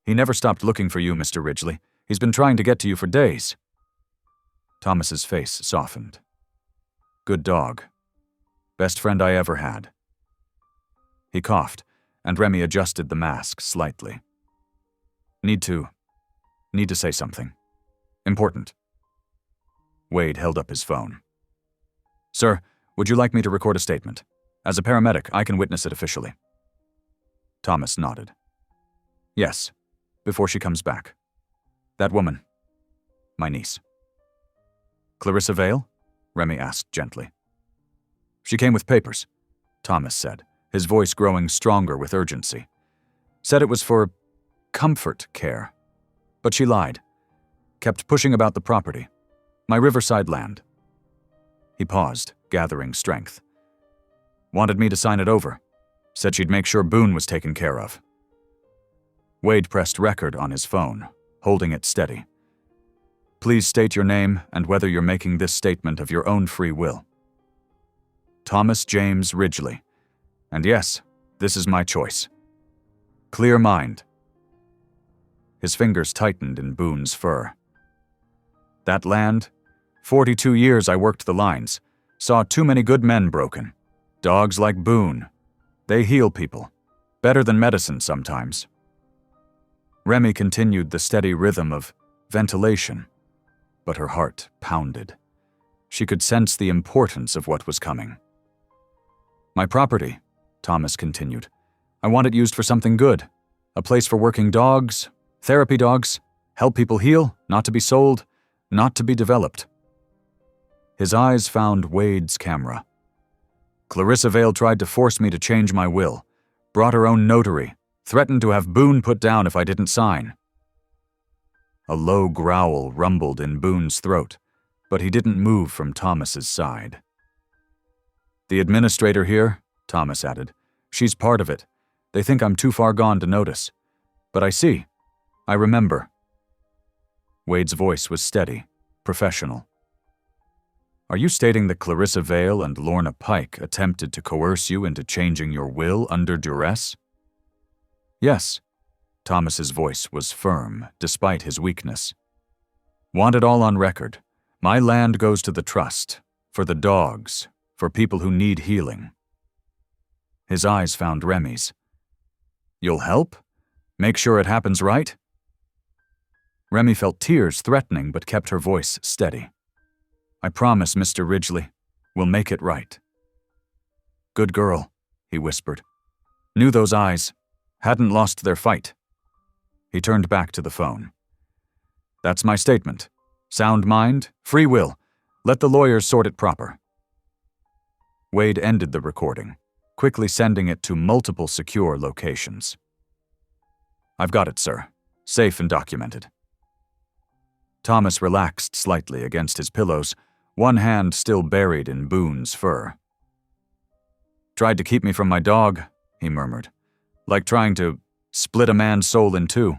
He never stopped looking for you, Mr. Ridgely. He's been trying to get to you for days. Thomas's face softened. Good dog. Best friend I ever had. He coughed, and Remy adjusted the mask slightly. Need to say something. Important. Wade held up his phone. Sir, would you like me to record a statement? As a paramedic, I can witness it officially. Thomas nodded. Yes, before she comes back. That woman. My niece. Clarissa Vale? Remy asked gently. She came with papers, Thomas said, his voice growing stronger with urgency. Said it was for comfort care. But she lied. Kept pushing about the property. My riverside land. He paused, gathering strength. Wanted me to sign it over. Said she'd make sure Boone was taken care of. Wade pressed record on his phone, holding it steady. Please state your name and whether you're making this statement of your own free will. Thomas James Ridgely. And yes, this is my choice. Clear mind. His fingers tightened in Boone's fur. That land? 42 years I worked the lines. Saw too many good men broken. Dogs like Boone. They heal people. Better than medicine sometimes. Remy continued the steady rhythm of ventilation, but her heart pounded. She could sense the importance of what was coming. My property, Thomas continued. I want it used for something good. A place for working dogs, therapy dogs, help people heal, not to be sold, not to be developed. His eyes found Wade's camera. Clarissa Vale tried to force me to change my will, brought her own notary, threatened to have Boone put down if I didn't sign. A low growl rumbled in Boone's throat, but he didn't move from Thomas's side. The administrator here, Thomas added, she's part of it. They think I'm too far gone to notice. But I see. I remember. Wade's voice was steady, professional. Are you stating that Clarissa Vale and Lorna Pike attempted to coerce you into changing your will under duress? Yes. Thomas's voice was firm, despite his weakness. Want it all on record. My land goes to the trust, for the dogs, for people who need healing. His eyes found Remy's. You'll help? Make sure it happens right? Remy felt tears threatening but kept her voice steady. I promise, Mr. Ridgely, we'll make it right. Good girl, he whispered. Knew those eyes. Hadn't lost their fight. He turned back to the phone. That's my statement. Sound mind, free will. Let the lawyers sort it proper. Wade ended the recording, quickly sending it to multiple secure locations. I've got it, sir. Safe and documented. Thomas relaxed slightly against his pillows, one hand still buried in Boone's fur. Tried to keep me from my dog, he murmured, like trying to split a man's soul in two.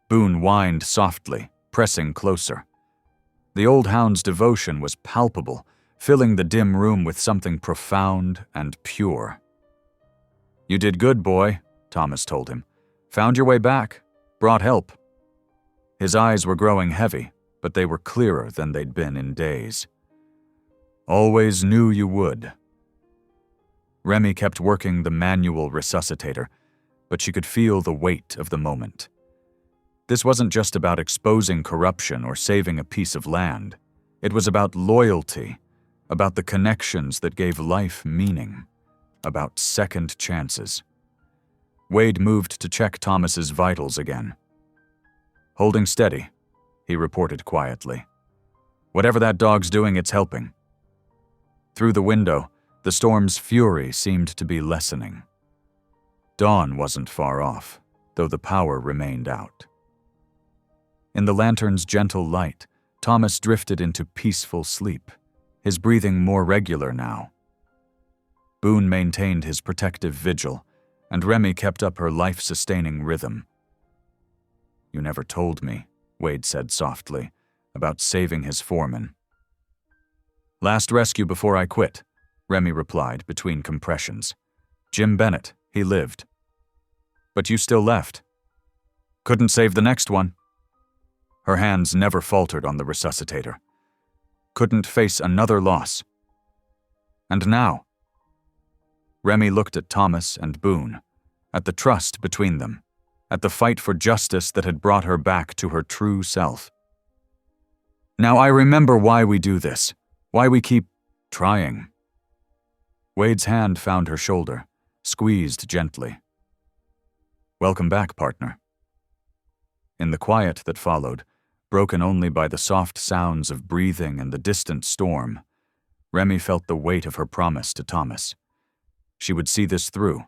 Boone whined softly, pressing closer. The old hound's devotion was palpable, filling the dim room with something profound and pure. You did good, boy, Thomas told him. Found your way back, brought help. His eyes were growing heavy, but they were clearer than they'd been in days. Always knew you would. Remy kept working the manual resuscitator, but she could feel the weight of the moment. This wasn't just about exposing corruption or saving a piece of land. It was about loyalty, about the connections that gave life meaning, about second chances. Wade moved to check Thomas's vitals again. "Holding steady," he reported quietly. "Whatever that dog's doing, it's helping." Through the window, the storm's fury seemed to be lessening. Dawn wasn't far off, though the power remained out. In the lantern's gentle light, Thomas drifted into peaceful sleep, his breathing more regular now. Boone maintained his protective vigil, and Remy kept up her life-sustaining rhythm. "You never told me," Wade said softly, "about saving his foreman." "Last rescue before I quit," Remy replied between compressions. "Jim Bennett, he lived." "But you still left." "Couldn't save the next one." Her hands never faltered on the resuscitator. "Couldn't face another loss." "And now?" Remy looked at Thomas and Boone, at the trust between them, at the fight for justice that had brought her back to her true self. "Now I remember why we do this, why we keep trying." Wade's hand found her shoulder, squeezed gently. "Welcome back, partner." In the quiet that followed, broken only by the soft sounds of breathing and the distant storm, Remy felt the weight of her promise to Thomas. She would see this through,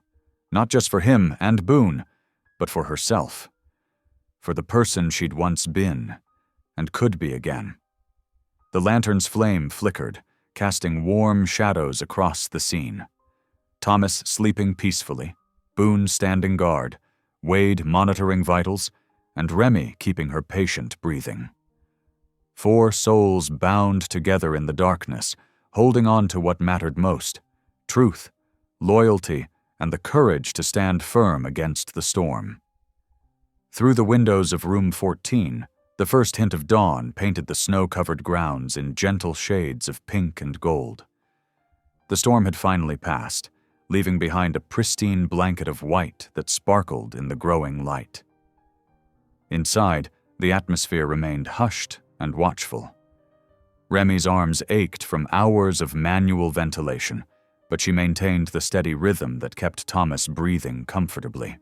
not just for him and Boone, but for herself, for the person she'd once been, and could be again. The lantern's flame flickered, casting warm shadows across the scene. Thomas sleeping peacefully, Boone standing guard, Wade monitoring vitals, and Remy keeping her patient breathing. 4 souls bound together in the darkness, holding on to what mattered most: truth, loyalty, and the courage to stand firm against the storm. Through the windows of room 14, the first hint of dawn painted the snow-covered grounds in gentle shades of pink and gold. The storm had finally passed, leaving behind a pristine blanket of white that sparkled in the growing light. Inside, the atmosphere remained hushed and watchful. Remy's arms ached from hours of manual ventilation, but she maintained the steady rhythm that kept Thomas breathing comfortably.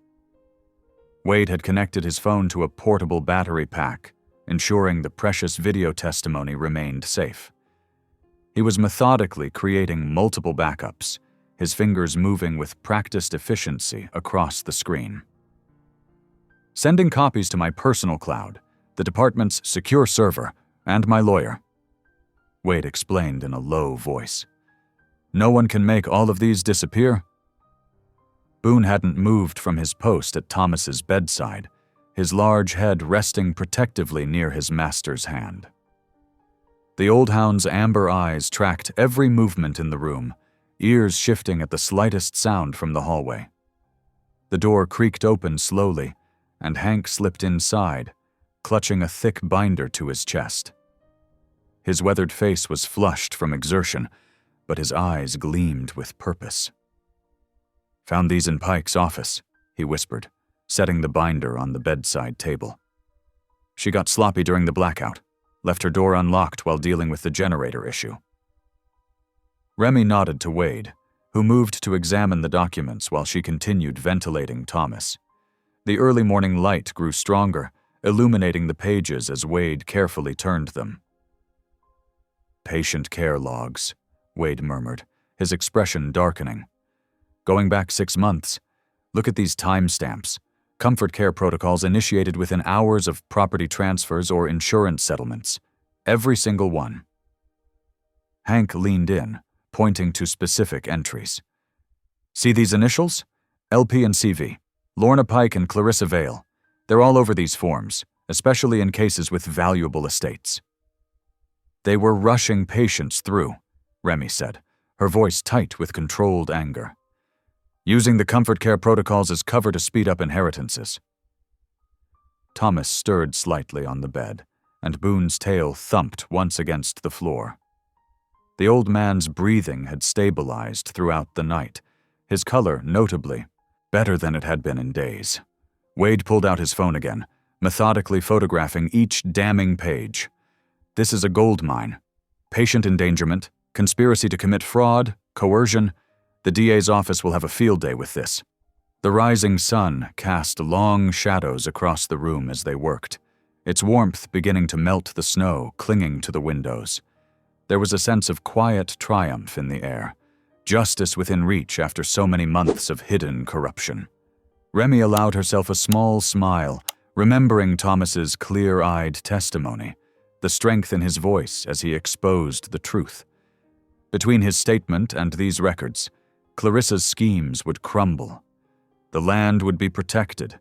Wade had connected his phone to a portable battery pack, ensuring the precious video testimony remained safe. He was methodically creating multiple backups, his fingers moving with practiced efficiency across the screen. "Sending copies to my personal cloud, the department's secure server, and my lawyer," Wade explained in a low voice. "No one can make all of these disappear." Boone hadn't moved from his post at Thomas's bedside, his large head resting protectively near his master's hand. The old hound's amber eyes tracked every movement in the room, ears shifting at the slightest sound from the hallway. The door creaked open slowly, and Hank slipped inside, clutching a thick binder to his chest. His weathered face was flushed from exertion, but his eyes gleamed with purpose. "Found these in Pike's office," he whispered, setting the binder on the bedside table. "She got sloppy during the blackout, left her door unlocked while dealing with the generator issue." Remy nodded to Wade, who moved to examine the documents while she continued ventilating Thomas. The early morning light grew stronger, illuminating the pages as Wade carefully turned them. "Patient care logs," Wade murmured, his expression darkening. "Going back 6 months. Look at these timestamps. Comfort care protocols initiated within hours of property transfers or insurance settlements. Every single one." Hank leaned in, pointing to specific entries. "See these initials? LP and CV. Lorna Pike and Clarissa Vale. They're all over these forms, especially in cases with valuable estates." "They were rushing patients through," Remy said, her voice tight with controlled anger. "Using the comfort care protocols as cover to speed up inheritances." Thomas stirred slightly on the bed, and Boone's tail thumped once against the floor. The old man's breathing had stabilized throughout the night, his color notably better than it had been in days. Wade pulled out his phone again, methodically photographing each damning page. This is a gold mine. Patient endangerment, conspiracy to commit fraud, coercion. The DA's office will have a field day with this. The rising sun cast long shadows across the room as they worked, its warmth beginning to melt the snow clinging to the windows. There was a sense of quiet triumph in the air, justice within reach after so many months of hidden corruption. Remy allowed herself a small smile, remembering Thomas's clear-eyed testimony, the strength in his voice as he exposed the truth. Between his statement and these records, Clarissa's schemes would crumble. The land would be protected,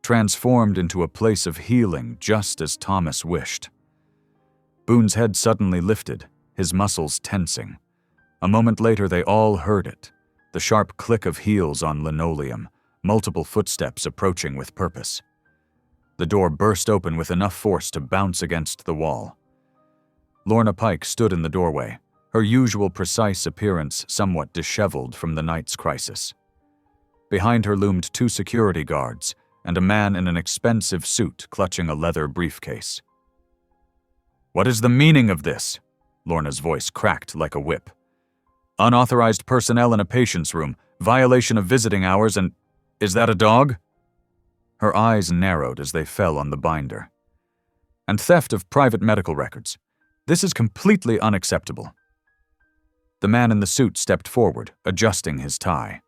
transformed into a place of healing just as Thomas wished. Boone's head suddenly lifted, his muscles tensing. A moment later they all heard it, the sharp click of heels on linoleum, multiple footsteps approaching with purpose. The door burst open with enough force to bounce against the wall. Lorna Pike stood in the doorway, her usual precise appearance somewhat disheveled from the night's crisis. Behind her loomed 2 security guards and a man in an expensive suit clutching a leather briefcase. "What is the meaning of this?" Lorna's voice cracked like a whip. "Unauthorized personnel in a patient's room, violation of visiting hours, and is that a dog?" Her eyes narrowed as they fell on the binder. "And theft of private medical records. This is completely unacceptable." The man in the suit stepped forward, adjusting his tie.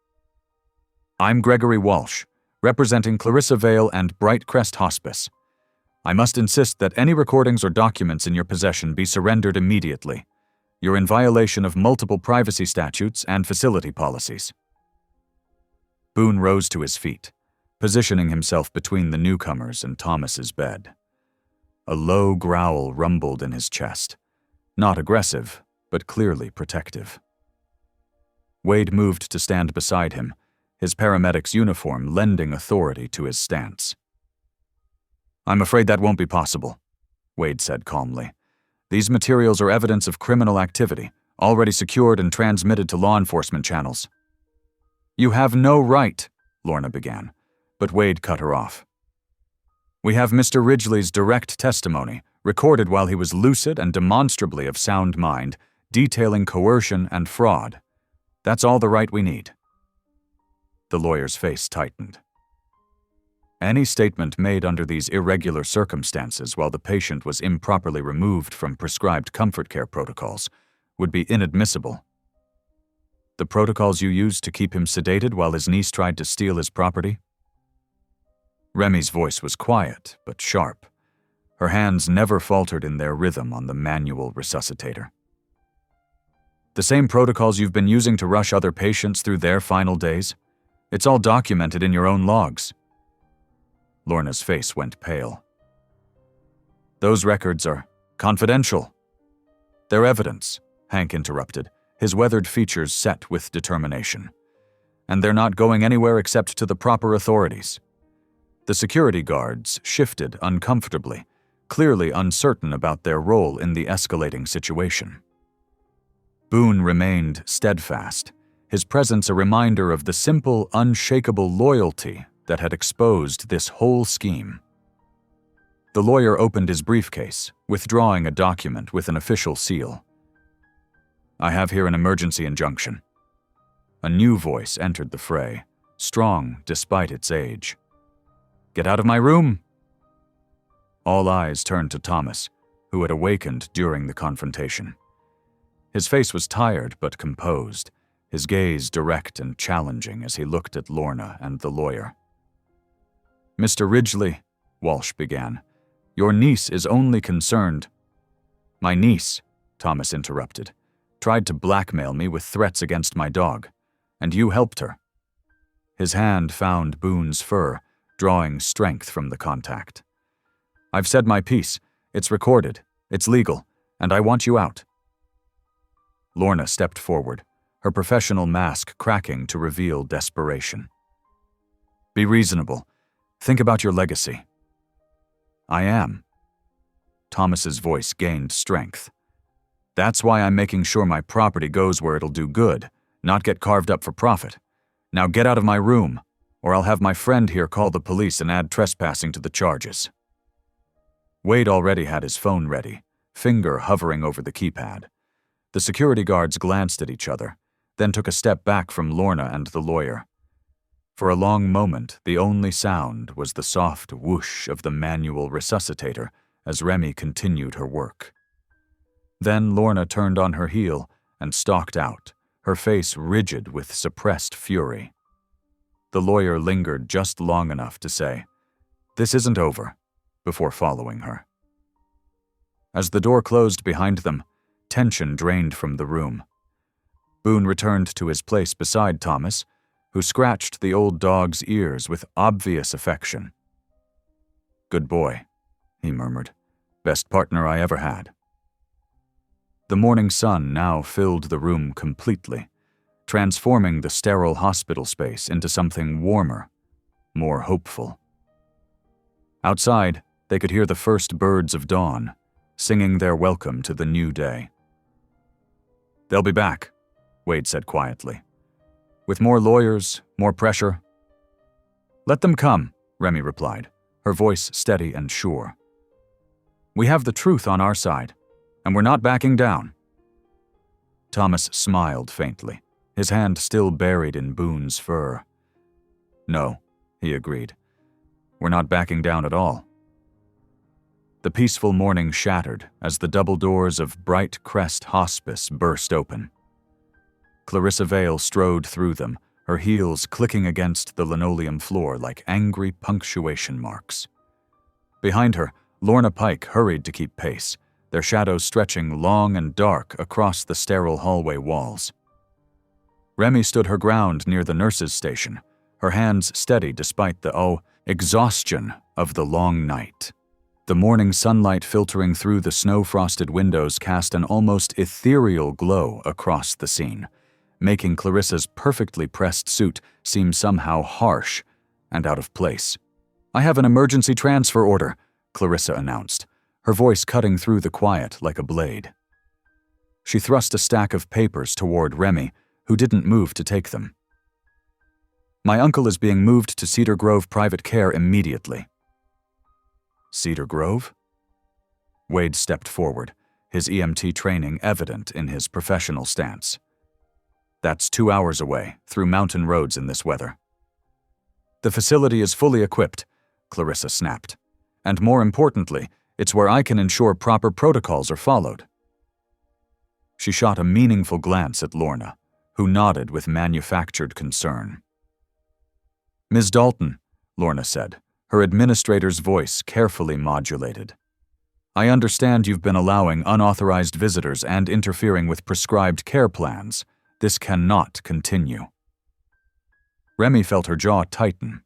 "I'm Gregory Walsh, representing Clarissa Vale and Brightcrest Hospice. I must insist that any recordings or documents in your possession be surrendered immediately. You're in violation of multiple privacy statutes and facility policies." Boone rose to his feet, positioning himself between the newcomers and Thomas's bed. A low growl rumbled in his chest, not aggressive, but clearly protective. Wade moved to stand beside him, his paramedic's uniform lending authority to his stance. "I'm afraid that won't be possible," Wade said calmly. "These materials are evidence of criminal activity, already secured and transmitted to law enforcement channels." "You have no right," Lorna began, but Wade cut her off. "We have Mr. Ridgely's direct testimony, recorded while he was lucid and demonstrably of sound mind, detailing coercion and fraud. That's all the right we need." The lawyer's face tightened. Any statement made under these irregular circumstances while the patient was improperly removed from prescribed comfort care protocols would be inadmissible. "The protocols you used to keep him sedated while his niece tried to steal his property?" Remy's voice was quiet, but sharp. Her hands never faltered in their rhythm on the manual resuscitator. "The same protocols you've been using to rush other patients through their final days? It's all documented in your own logs." Lorna's face went pale. "Those records are confidential." "They're evidence," Hank interrupted, his weathered features set with determination. "And they're not going anywhere except to the proper authorities." The security guards shifted uncomfortably, clearly uncertain about their role in the escalating situation. Boone remained steadfast, his presence a reminder of the simple, unshakable loyalty that had exposed this whole scheme. The lawyer opened his briefcase, withdrawing a document with an official seal. "I have here an emergency injunction." A new voice entered the fray, strong despite its age. "Get out of my room!" All eyes turned to Thomas, who had awakened during the confrontation. His face was tired but composed, his gaze direct and challenging as he looked at Lorna and the lawyer. "Mr. Ridgely," Walsh began, "your niece is only concerned—" "My niece," Thomas interrupted, "tried to blackmail me with threats against my dog, and you helped her." His hand found Boone's fur, drawing strength from the contact. "I've said my piece. It's recorded. It's legal. And I want you out." Lorna stepped forward, her professional mask cracking to reveal desperation. "Be reasonable. Think about your legacy." "I am." Thomas's voice gained strength. "That's why I'm making sure my property goes where it'll do good, not get carved up for profit. Now get out of my room, or I'll have my friend here call the police and add trespassing to the charges." Wade already had his phone ready, finger hovering over the keypad. The security guards glanced at each other, then took a step back from Lorna and the lawyer. For a long moment, the only sound was the soft whoosh of the manual resuscitator as Remy continued her work. Then Lorna turned on her heel and stalked out, her face rigid with suppressed fury. The lawyer lingered just long enough to say, "This isn't over," before following her. As the door closed behind them, tension drained from the room. Boone returned to his place beside Thomas, who scratched the old dog's ears with obvious affection. "Good boy," he murmured. "Best partner I ever had." The morning sun now filled the room completely, transforming the sterile hospital space into something warmer, more hopeful. Outside, they could hear the first birds of dawn, singing their welcome to the new day. "They'll be back," Wade said quietly. "With more lawyers, more pressure." "Let them come," Remy replied, her voice steady and sure. "We have the truth on our side, and we're not backing down." Thomas smiled faintly, his hand still buried in Boone's fur. "No," he agreed. "We're not backing down at all." The peaceful morning shattered as the double doors of Bright Crest Hospice burst open. Clarissa Vale strode through them, her heels clicking against the linoleum floor like angry punctuation marks. Behind her, Lorna Pike hurried to keep pace, their shadows stretching long and dark across the sterile hallway walls. Remy stood her ground near the nurse's station, her hands steady despite the exhaustion of the long night. The morning sunlight filtering through the snow-frosted windows cast an almost ethereal glow across the scene, making Clarissa's perfectly pressed suit seem somehow harsh and out of place. "I have an emergency transfer order," Clarissa announced, her voice cutting through the quiet like a blade. She thrust a stack of papers toward Remy, who didn't move to take them. "My uncle is being moved to Cedar Grove Private Care immediately." "Cedar Grove?" Wade stepped forward, his EMT training evident in his professional stance. "That's 2 hours away, through mountain roads in this weather." "The facility is fully equipped," Clarissa snapped. "And more importantly, it's where I can ensure proper protocols are followed." She shot a meaningful glance at Lorna, who nodded with manufactured concern. "Ms. Dalton," Lorna said, her administrator's voice carefully modulated. "I understand you've been allowing unauthorized visitors and interfering with prescribed care plans. This cannot continue." Remy felt her jaw tighten.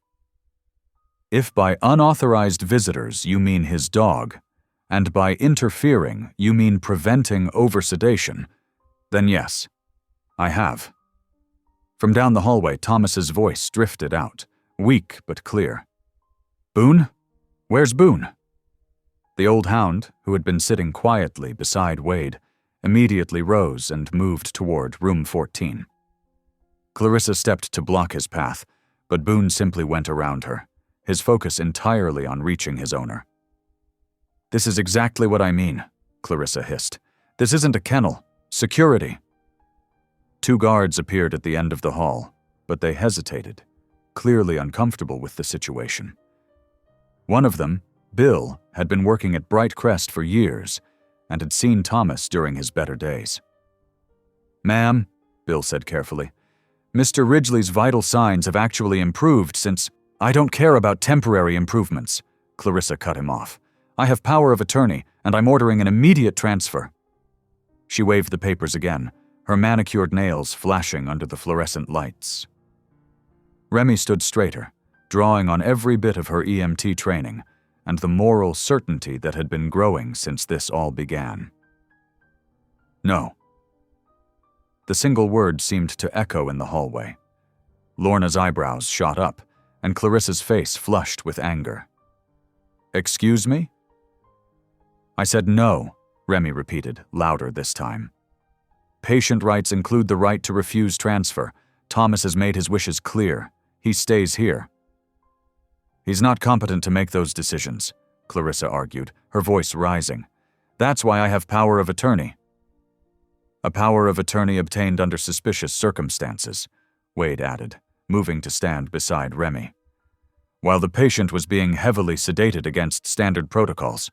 "If by unauthorized visitors you mean his dog, and by interfering you mean preventing oversedation, then yes, I have." From down the hallway, Thomas's voice drifted out, weak but clear. "Boone? Where's Boone?" The old hound, who had been sitting quietly beside Wade, immediately rose and moved toward room 14. Clarissa stepped to block his path, but Boone simply went around her, his focus entirely on reaching his owner. "This is exactly what I mean," Clarissa hissed. "This isn't a kennel. Security." 2 guards appeared at the end of the hall, but they hesitated, clearly uncomfortable with the situation. One of them, Bill, had been working at Bright Crest for years and had seen Thomas during his better days. "Ma'am," Bill said carefully, "Mr. Ridgely's vital signs have actually improved since—" "I don't care about temporary improvements," Clarissa cut him off. "I have power of attorney, and I'm ordering an immediate transfer." She waved the papers again, her manicured nails flashing under the fluorescent lights. Remy stood straighter, drawing on every bit of her EMT training and the moral certainty that had been growing since this all began. "No." The single word seemed to echo in the hallway. Lorna's eyebrows shot up, and Clarissa's face flushed with anger. "Excuse me?" "I said no," Remy repeated, louder this time. "Patient rights include the right to refuse transfer. Thomas has made his wishes clear. He stays here." "He's not competent to make those decisions," Clarissa argued, her voice rising. "That's why I have power of attorney." "A power of attorney obtained under suspicious circumstances," Wade added, moving to stand beside Remy. "While the patient was being heavily sedated against standard protocols."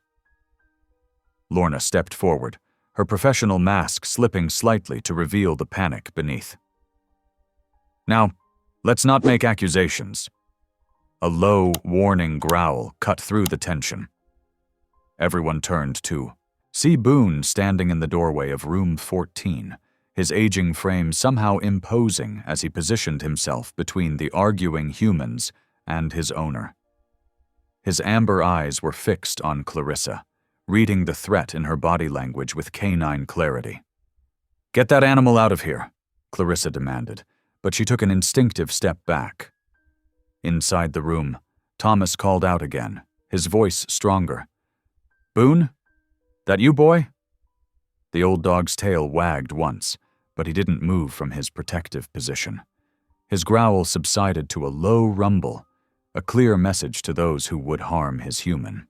Lorna stepped forward, her professional mask slipping slightly to reveal the panic beneath. "Now, let's not make accusations." A low, warning growl cut through the tension. Everyone turned to see Boone standing in the doorway of room 14, his aging frame somehow imposing as he positioned himself between the arguing humans and his owner. His amber eyes were fixed on Clarissa, reading the threat in her body language with canine clarity. "Get that animal out of here," Clarissa demanded, but she took an instinctive step back. Inside the room, Thomas called out again, his voice stronger. "Boone? That you, boy?" The old dog's tail wagged once, but he didn't move from his protective position. His growl subsided to a low rumble, a clear message to those who would harm his human.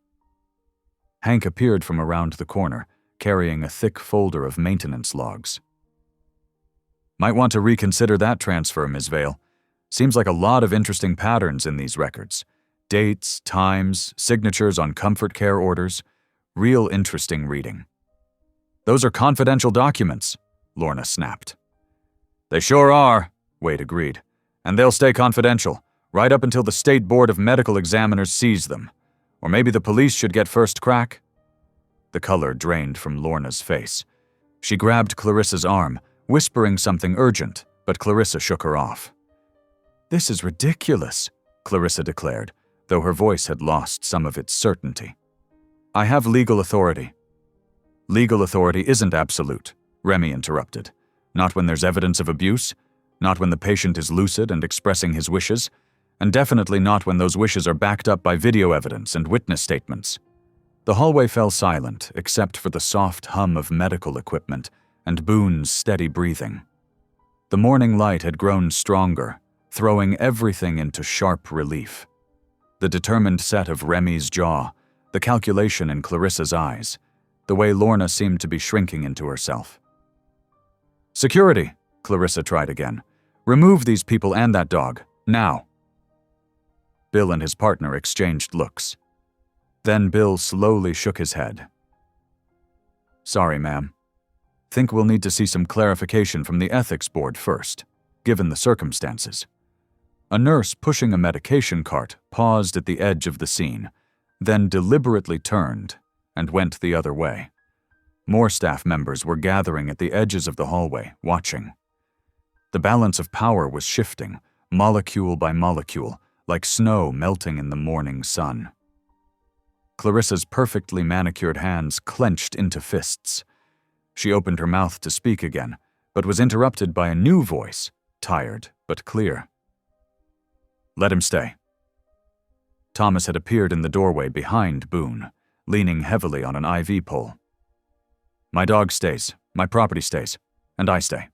Hank appeared from around the corner, carrying a thick folder of maintenance logs. "Might want to reconsider that transfer, Ms. Vale. Seems like a lot of interesting patterns in these records. Dates, times, signatures on comfort care orders. Real interesting reading." "Those are confidential documents," Lorna snapped. "They sure are," Wade agreed. "And they'll stay confidential, right up until the State Board of Medical Examiners sees them. Or maybe the police should get first crack." The color drained from Lorna's face. She grabbed Clarissa's arm, whispering something urgent, but Clarissa shook her off. "This is ridiculous," Clarissa declared, though her voice had lost some of its certainty. "I have legal authority." "Legal authority isn't absolute," Remy interrupted. "Not when there's evidence of abuse, not when the patient is lucid and expressing his wishes, and definitely not when those wishes are backed up by video evidence and witness statements." The hallway fell silent except for the soft hum of medical equipment and Boone's steady breathing. The morning light had grown stronger, throwing everything into sharp relief. The determined set of Remy's jaw, the calculation in Clarissa's eyes, the way Lorna seemed to be shrinking into herself. "Security," Clarissa tried again. "Remove these people and that dog, now." Bill and his partner exchanged looks. Then Bill slowly shook his head. "Sorry, ma'am. Think we'll need to see some clarification from the ethics board first, given the circumstances." A nurse pushing a medication cart paused at the edge of the scene, then deliberately turned and went the other way. More staff members were gathering at the edges of the hallway, watching. The balance of power was shifting, molecule by molecule, like snow melting in the morning sun. Clarissa's perfectly manicured hands clenched into fists. She opened her mouth to speak again, but was interrupted by a new voice, tired but clear. "Let him stay." Thomas had appeared in the doorway behind Boone, leaning heavily on an IV pole. "My dog stays, my property stays, and I stay."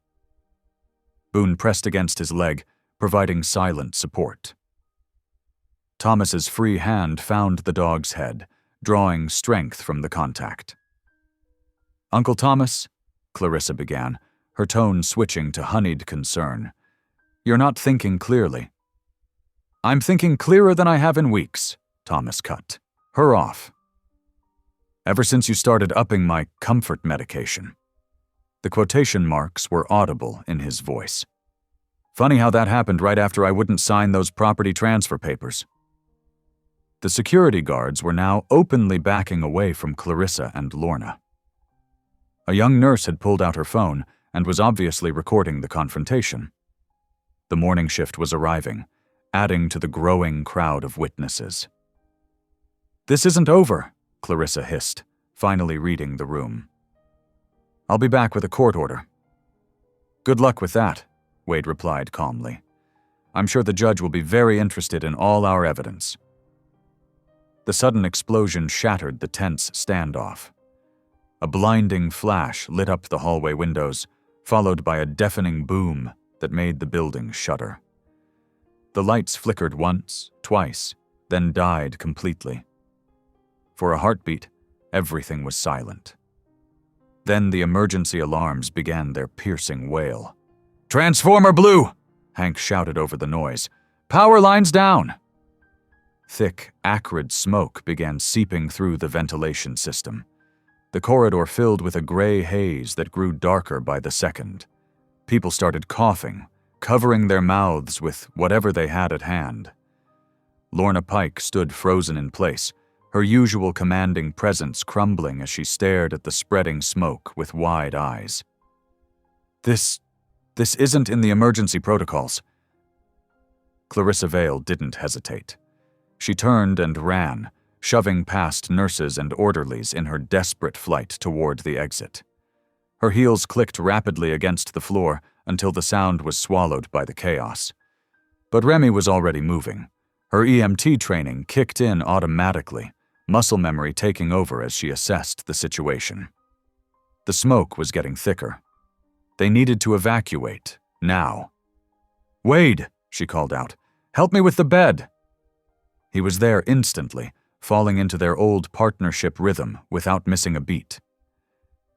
Boone pressed against his leg, providing silent support. Thomas's free hand found the dog's head, drawing strength from the contact. "Uncle Thomas," Clarissa began, her tone switching to honeyed concern. "You're not thinking clearly." "I'm thinking clearer than I have in weeks," Thomas cut. "Her off." "Ever since you started upping my comfort medication." The quotation marks were audible in his voice. "Funny how that happened right after I wouldn't sign those property transfer papers." The security guards were now openly backing away from Clarissa and Lorna. A young nurse had pulled out her phone and was obviously recording the confrontation. The morning shift was arriving, adding to the growing crowd of witnesses. "This isn't over," Clarissa hissed, finally reading the room. "I'll be back with a court order." "Good luck with that," Wade replied calmly. "I'm sure the judge will be very interested in all our evidence." The sudden explosion shattered the tense standoff. A blinding flash lit up the hallway windows, followed by a deafening boom that made the building shudder. The lights flickered once, twice, then died completely. For a heartbeat, everything was silent. Then the emergency alarms began their piercing wail. "Transformer Blue!" Hank shouted over the noise. "Power lines down!" Thick, acrid smoke began seeping through the ventilation system. The corridor filled with a gray haze that grew darker by the second. People started coughing, covering their mouths with whatever they had at hand. Lorna Pike stood frozen in place, her usual commanding presence crumbling as she stared at the spreading smoke with wide eyes. This isn't in the emergency protocols." Clarissa Vale didn't hesitate. She turned and ran, shoving past nurses and orderlies in her desperate flight toward the exit. Her heels clicked rapidly against the floor until the sound was swallowed by the chaos. But Remy was already moving. Her EMT training kicked in automatically, muscle memory taking over as she assessed the situation. The smoke was getting thicker. They needed to evacuate, now. "Wade," she called out, "help me with the bed." He was there instantly, falling into their old partnership rhythm without missing a beat.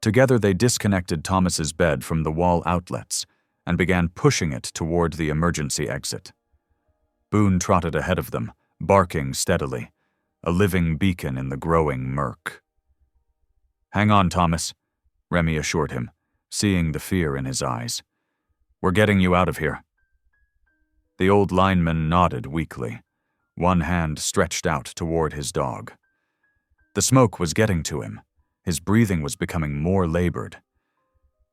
Together they disconnected Thomas's bed from the wall outlets and began pushing it toward the emergency exit. Boone trotted ahead of them, barking steadily, a living beacon in the growing murk. "Hang on, Thomas," Remy assured him, seeing the fear in his eyes. "We're getting you out of here." The old lineman nodded weakly, one hand stretched out toward his dog. The smoke was getting to him. His breathing was becoming more labored.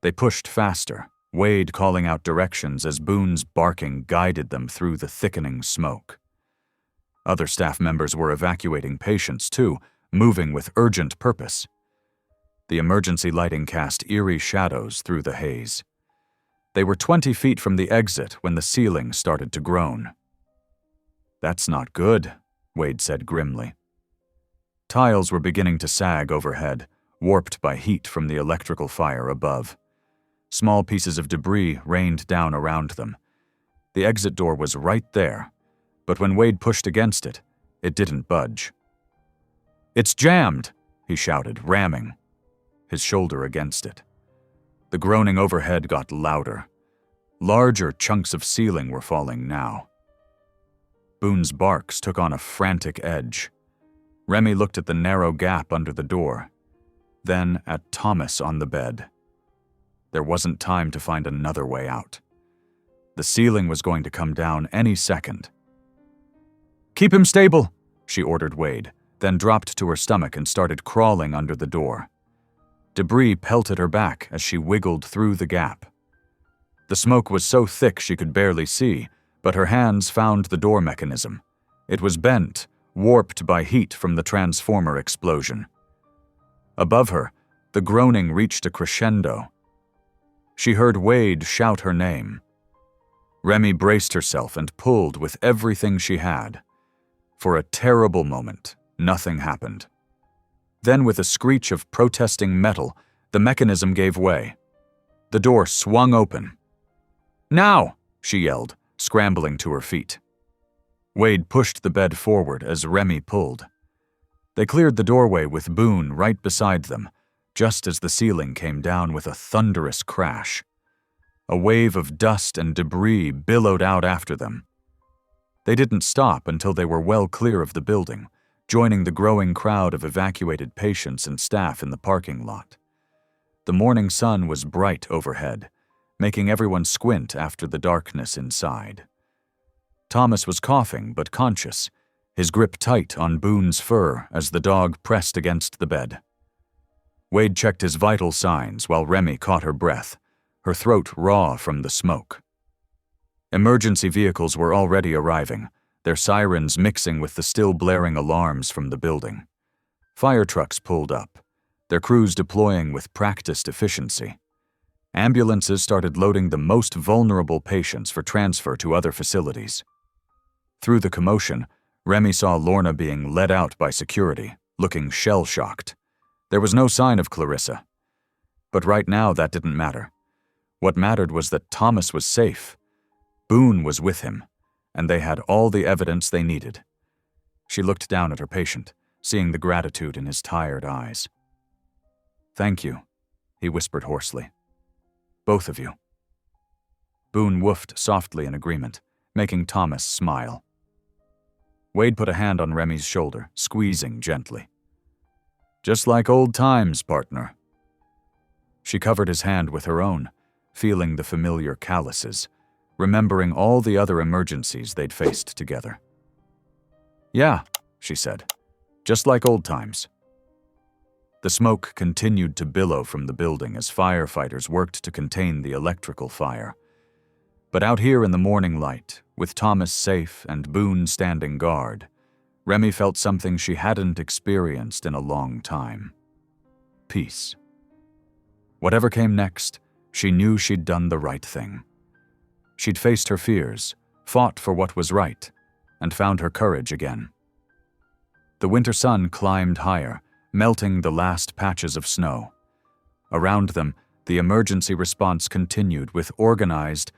They pushed faster, Wade calling out directions as Boone's barking guided them through the thickening smoke. Other staff members were evacuating patients too, moving with urgent purpose. The emergency lighting cast eerie shadows through the haze. They were 20 feet from the exit when the ceiling started to groan. "That's not good," Wade said grimly. Tiles were beginning to sag overhead, warped by heat from the electrical fire above. Small pieces of debris rained down around them. The exit door was right there, but when Wade pushed against it, it didn't budge. "It's jammed," he shouted, ramming his shoulder against it. The groaning overhead got louder. Larger chunks of ceiling were falling now. Boone's barks took on a frantic edge. Remy looked at the narrow gap under the door, then at Thomas on the bed. There wasn't time to find another way out. The ceiling was going to come down any second. "Keep him stable," she ordered Wade, then dropped to her stomach and started crawling under the door. Debris pelted her back as she wiggled through the gap. The smoke was so thick she could barely see, but her hands found the door mechanism. It was bent, warped by heat from the transformer explosion. Above her, the groaning reached a crescendo. She heard Wade shout her name. Remy braced herself and pulled with everything she had. For a terrible moment, nothing happened. Then, with a screech of protesting metal, the mechanism gave way. The door swung open. "Now!" she yelled, scrambling to her feet. Wade pushed the bed forward as Remy pulled. They cleared the doorway with Boone right beside them, just as the ceiling came down with a thunderous crash. A wave of dust and debris billowed out after them. They didn't stop until they were well clear of the building, joining the growing crowd of evacuated patients and staff in the parking lot. The morning sun was bright overhead, making everyone squint after the darkness inside. Thomas was coughing but conscious, his grip tight on Boone's fur as the dog pressed against the bed. Wade checked his vital signs while Remy caught her breath, her throat raw from the smoke. Emergency vehicles were already arriving, their sirens mixing with the still blaring alarms from the building. Fire trucks pulled up, their crews deploying with practiced efficiency. Ambulances started loading the most vulnerable patients for transfer to other facilities. Through the commotion, Remy saw Lorna being led out by security, looking shell-shocked. There was no sign of Clarissa. But right now that didn't matter. What mattered was that Thomas was safe. Boone was with him, and they had all the evidence they needed. She looked down at her patient, seeing the gratitude in his tired eyes. "Thank you," he whispered hoarsely. "Both of you." Boone woofed softly in agreement, making Thomas smile. Wade put a hand on Remy's shoulder, squeezing gently. "Just like old times, partner." She covered his hand with her own, feeling the familiar calluses, remembering all the other emergencies they'd faced together. "Yeah," she said, "just like old times." The smoke continued to billow from the building as firefighters worked to contain the electrical fire. But out here in the morning light, with Thomas safe and Boone standing guard, Remy felt something she hadn't experienced in a long time. Peace. Whatever came next, she knew she'd done the right thing. She'd faced her fears, fought for what was right, and found her courage again. The winter sun climbed higher, melting the last patches of snow. Around them, the emergency response continued with organized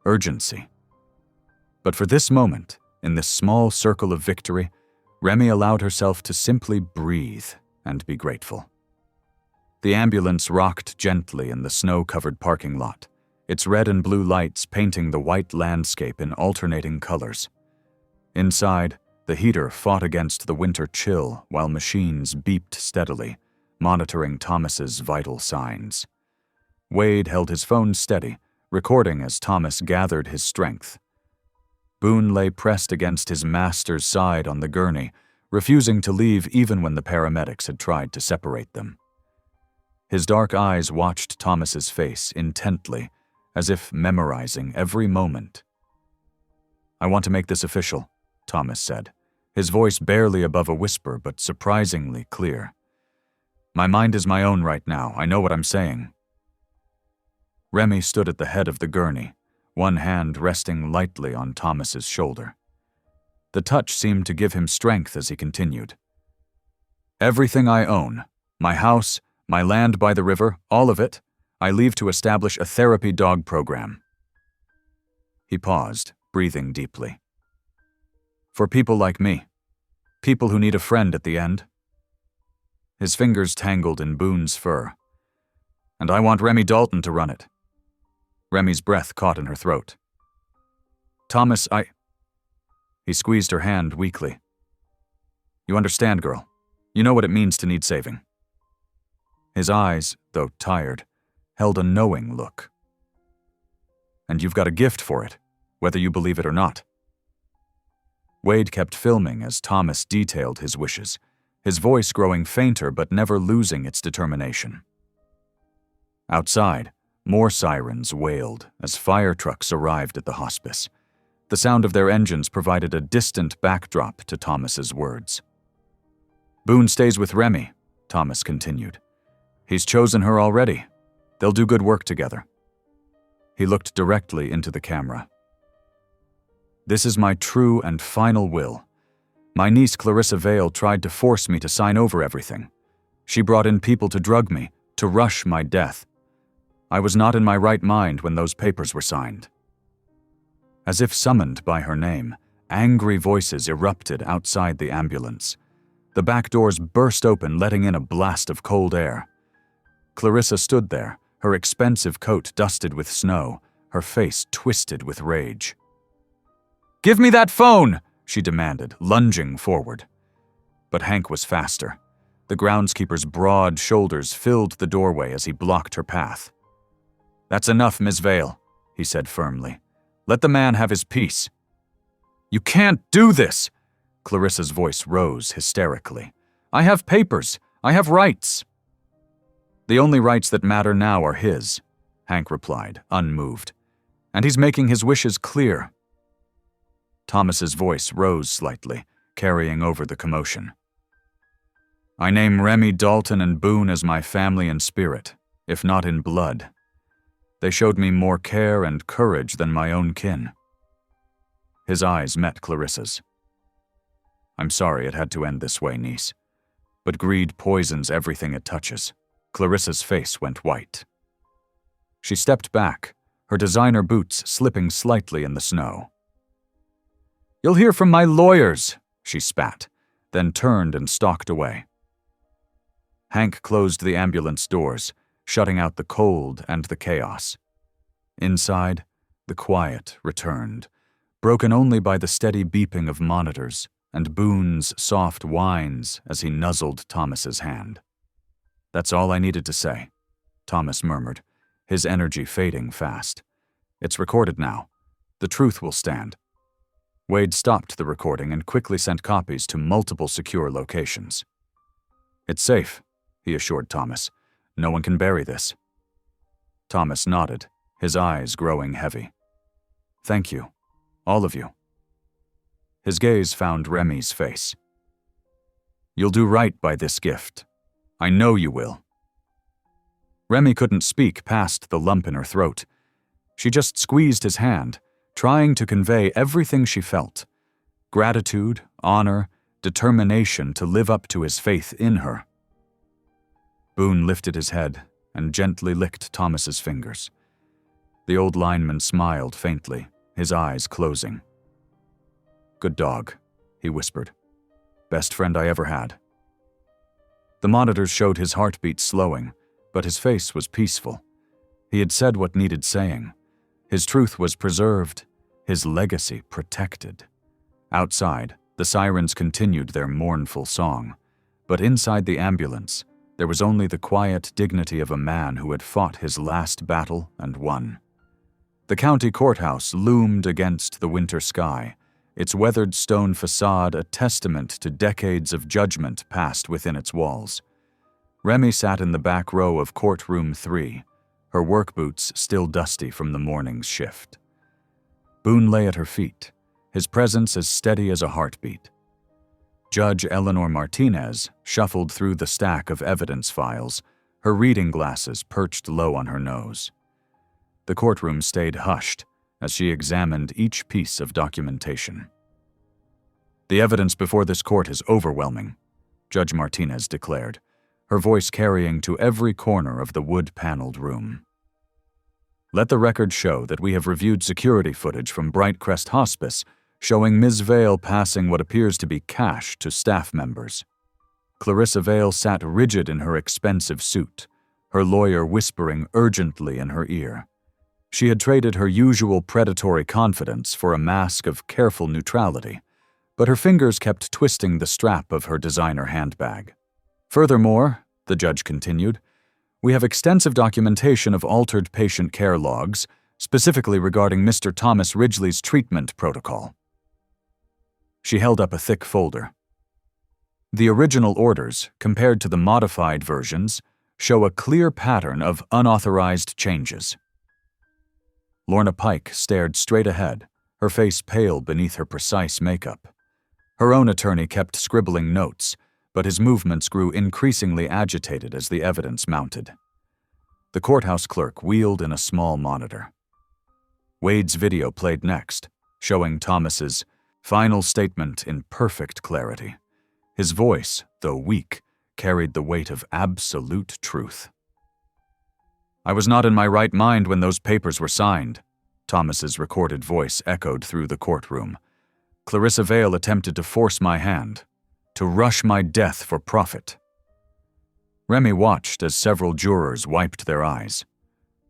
urgency. But for this moment, in this small circle of victory, Remy allowed herself to simply breathe and be grateful. The ambulance rocked gently in the snow-covered parking lot, its red and blue lights painting the white landscape in alternating colors. Inside, the heater fought against the winter chill while machines beeped steadily, monitoring Thomas's vital signs. Wade held his phone steady, recording as Thomas gathered his strength. Boone lay pressed against his master's side on the gurney, refusing to leave even when the paramedics had tried to separate them. His dark eyes watched Thomas's face intently, as if memorizing every moment. "I want to make this official," Thomas said, his voice barely above a whisper but surprisingly clear. "My mind is my own right now. I know what I'm saying." Remy stood at the head of the gurney, one hand resting lightly on Thomas's shoulder. The touch seemed to give him strength as he continued. "Everything I own, my house, my land by the river, all of it, I leave to establish a therapy dog program." He paused, breathing deeply. "For people like me, people who need a friend at the end." His fingers tangled in Boone's fur. "And I want Remy Dalton to run it." Remy's breath caught in her throat. "Thomas, He squeezed her hand weakly. "You understand, girl. You know what it means to need saving." His eyes, though tired, held a knowing look. "And you've got a gift for it, whether you believe it or not." Wade kept filming as Thomas detailed his wishes, his voice growing fainter but never losing its determination. Outside, more sirens wailed as fire trucks arrived at the hospice. The sound of their engines provided a distant backdrop to Thomas's words. "Boone stays with Remy," Thomas continued. "He's chosen her already. They'll do good work together." He looked directly into the camera. "This is my true and final will. My niece Clarissa Vale tried to force me to sign over everything. She brought in people to drug me, to rush my death. I was not in my right mind when those papers were signed." As if summoned by her name, angry voices erupted outside the ambulance. The back doors burst open, letting in a blast of cold air. Clarissa stood there, her expensive coat dusted with snow, her face twisted with rage. "Give me that phone!" she demanded, lunging forward. But Hank was faster. The groundskeeper's broad shoulders filled the doorway as he blocked her path. "That's enough, Miss Vale," he said firmly. "Let the man have his peace." "You can't do this!" Clarissa's voice rose hysterically. "I have papers. I have rights." "The only rights that matter now are his," Hank replied, unmoved. "And he's making his wishes clear." Thomas's voice rose slightly, carrying over the commotion. "I name Remy Dalton and Boone as my family in spirit, if not in blood. They showed me more care and courage than my own kin." His eyes met Clarissa's. "I'm sorry it had to end this way, niece. But greed poisons everything it touches." Clarissa's face went white. She stepped back, her designer boots slipping slightly in the snow. "You'll hear from my lawyers," she spat, then turned and stalked away. Hank closed the ambulance doors, shutting out the cold and the chaos. Inside, the quiet returned, broken only by the steady beeping of monitors and Boone's soft whines as he nuzzled Thomas's hand. "That's all I needed to say," Thomas murmured, his energy fading fast. "It's recorded now. The truth will stand." Wade stopped the recording and quickly sent copies to multiple secure locations. "It's safe," he assured Thomas. "No one can bury this." Thomas nodded, his eyes growing heavy. "Thank you, all of you." His gaze found Remy's face. "You'll do right by this gift. I know you will." Remy couldn't speak past the lump in her throat. She just squeezed his hand, trying to convey everything she felt: gratitude, honor, determination to live up to his faith in her. Boone lifted his head and gently licked Thomas's fingers. The old lineman smiled faintly, his eyes closing. "Good dog," he whispered. "Best friend I ever had." The monitors showed his heartbeat slowing, but his face was peaceful. He had said what needed saying. His truth was preserved, his legacy protected. Outside, the sirens continued their mournful song, but inside the ambulance, there was only the quiet dignity of a man who had fought his last battle and won. The county courthouse loomed against the winter sky, its weathered stone facade a testament to decades of judgment passed within its walls. Remy sat in the back row of courtroom 3, her work boots still dusty from the morning's shift. Boone lay at her feet, his presence as steady as a heartbeat. Judge Eleanor Martinez shuffled through the stack of evidence files, her reading glasses perched low on her nose. The courtroom stayed hushed as she examined each piece of documentation. "The evidence before this court is overwhelming," Judge Martinez declared, her voice carrying to every corner of the wood-paneled room. "Let the record show that we have reviewed security footage from Brightcrest Hospice showing Ms. Vale passing what appears to be cash to staff members." Clarissa Vale sat rigid in her expensive suit, her lawyer whispering urgently in her ear. She had traded her usual predatory confidence for a mask of careful neutrality, but her fingers kept twisting the strap of her designer handbag. "Furthermore," the judge continued, "we have extensive documentation of altered patient care logs, specifically regarding Mr. Thomas Ridgely's treatment protocol." She held up a thick folder. "The original orders, compared to the modified versions, show a clear pattern of unauthorized changes." Lorna Pike stared straight ahead, her face pale beneath her precise makeup. Her own attorney kept scribbling notes, but his movements grew increasingly agitated as the evidence mounted. The courthouse clerk wheeled in a small monitor. Wade's video played next, showing Thomas's final statement in perfect clarity. His voice, though weak, carried the weight of absolute truth. "I was not in my right mind when those papers were signed," Thomas's recorded voice echoed through the courtroom. "Clarissa Vale attempted to force my hand, to rush my death for profit." Remy watched as several jurors wiped their eyes.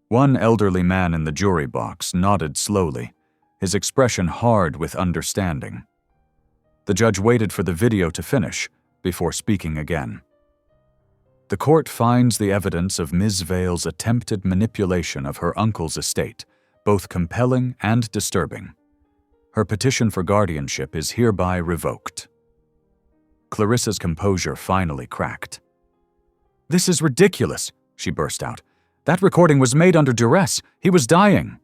One elderly man in the jury box nodded slowly, his expression hard with understanding. The judge waited for the video to finish before speaking again. "The court finds the evidence of Ms. Vale's attempted manipulation of her uncle's estate both compelling and disturbing. Her petition for guardianship is hereby revoked." Clarissa's composure finally cracked. "This is ridiculous," she burst out. "That recording was made under duress. He was dying."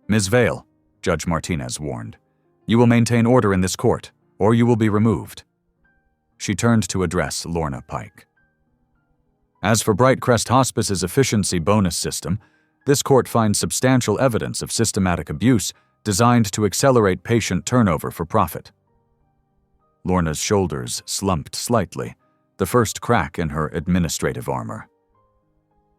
"Ms. Vale," Judge Martinez warned, "you will maintain order in this court, or you will be removed." She turned to address Lorna Pike. "As for Brightcrest Hospice's efficiency bonus system, this court finds substantial evidence of systematic abuse designed to accelerate patient turnover for profit." Lorna's shoulders slumped slightly, the first crack in her administrative armor.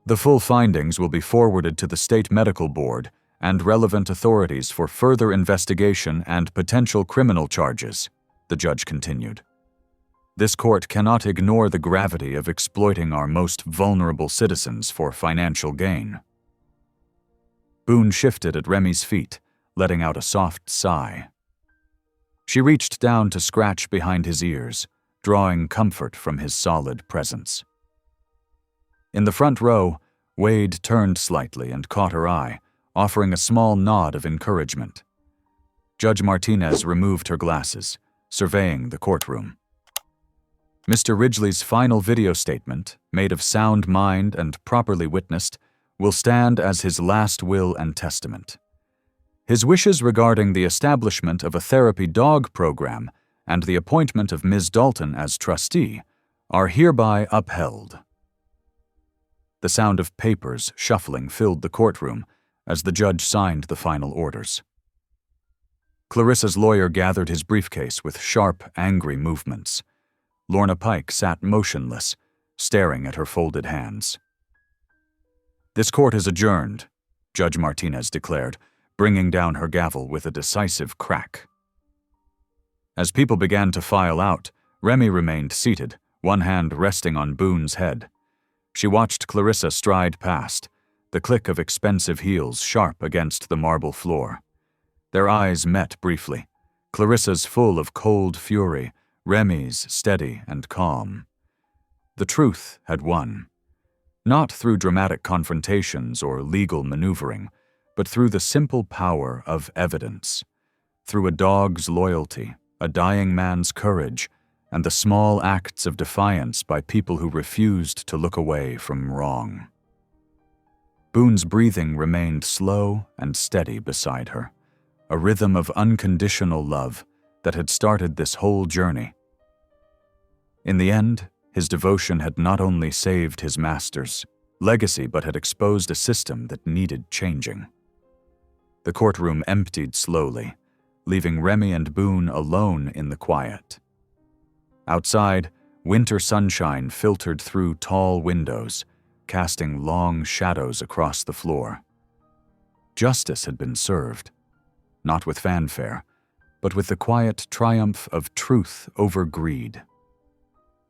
"The full findings will be forwarded to the State Medical Board and relevant authorities for further investigation and potential criminal charges," the judge continued, This court cannot ignore the gravity of exploiting our most vulnerable citizens for financial gain." Boone shifted at Remy's feet, letting out a soft sigh. She reached down to scratch behind his ears, drawing comfort from his solid presence. In the front row, Wade turned slightly and caught her eye, offering a small nod of encouragement. Judge Martinez removed her glasses, surveying the courtroom. Mr. Ridgely's final video statement, made of sound mind and properly witnessed, will stand as his last will and testament. His wishes regarding the establishment of a therapy dog program and the appointment of Ms. Dalton as trustee are hereby upheld. The sound of papers shuffling filled the courtroom as the judge signed the final orders. Clarissa's lawyer gathered his briefcase with sharp, angry movements. Lorna Pike sat motionless, staring at her folded hands. "This court is adjourned," Judge Martinez declared, bringing down her gavel with a decisive crack. As people began to file out, Remy remained seated, one hand resting on Boone's head. She watched Clarissa stride past, the click of expensive heels sharp against the marble floor. Their eyes met briefly, Clarissa's full of cold fury, Remy's steady and calm. The truth had won. Not through dramatic confrontations or legal maneuvering, but through the simple power of evidence, through a dog's loyalty, a dying man's courage, and the small acts of defiance by people who refused to look away from wrong. Boone's breathing remained slow and steady beside her, a rhythm of unconditional love that had started this whole journey. In the end, his devotion had not only saved his master's legacy but had exposed a system that needed changing. The courtroom emptied slowly, leaving Remy and Boone alone in the quiet. Outside, winter sunshine filtered through tall windows, casting long shadows across the floor. Justice had been served, not with fanfare, but with the quiet triumph of truth over greed.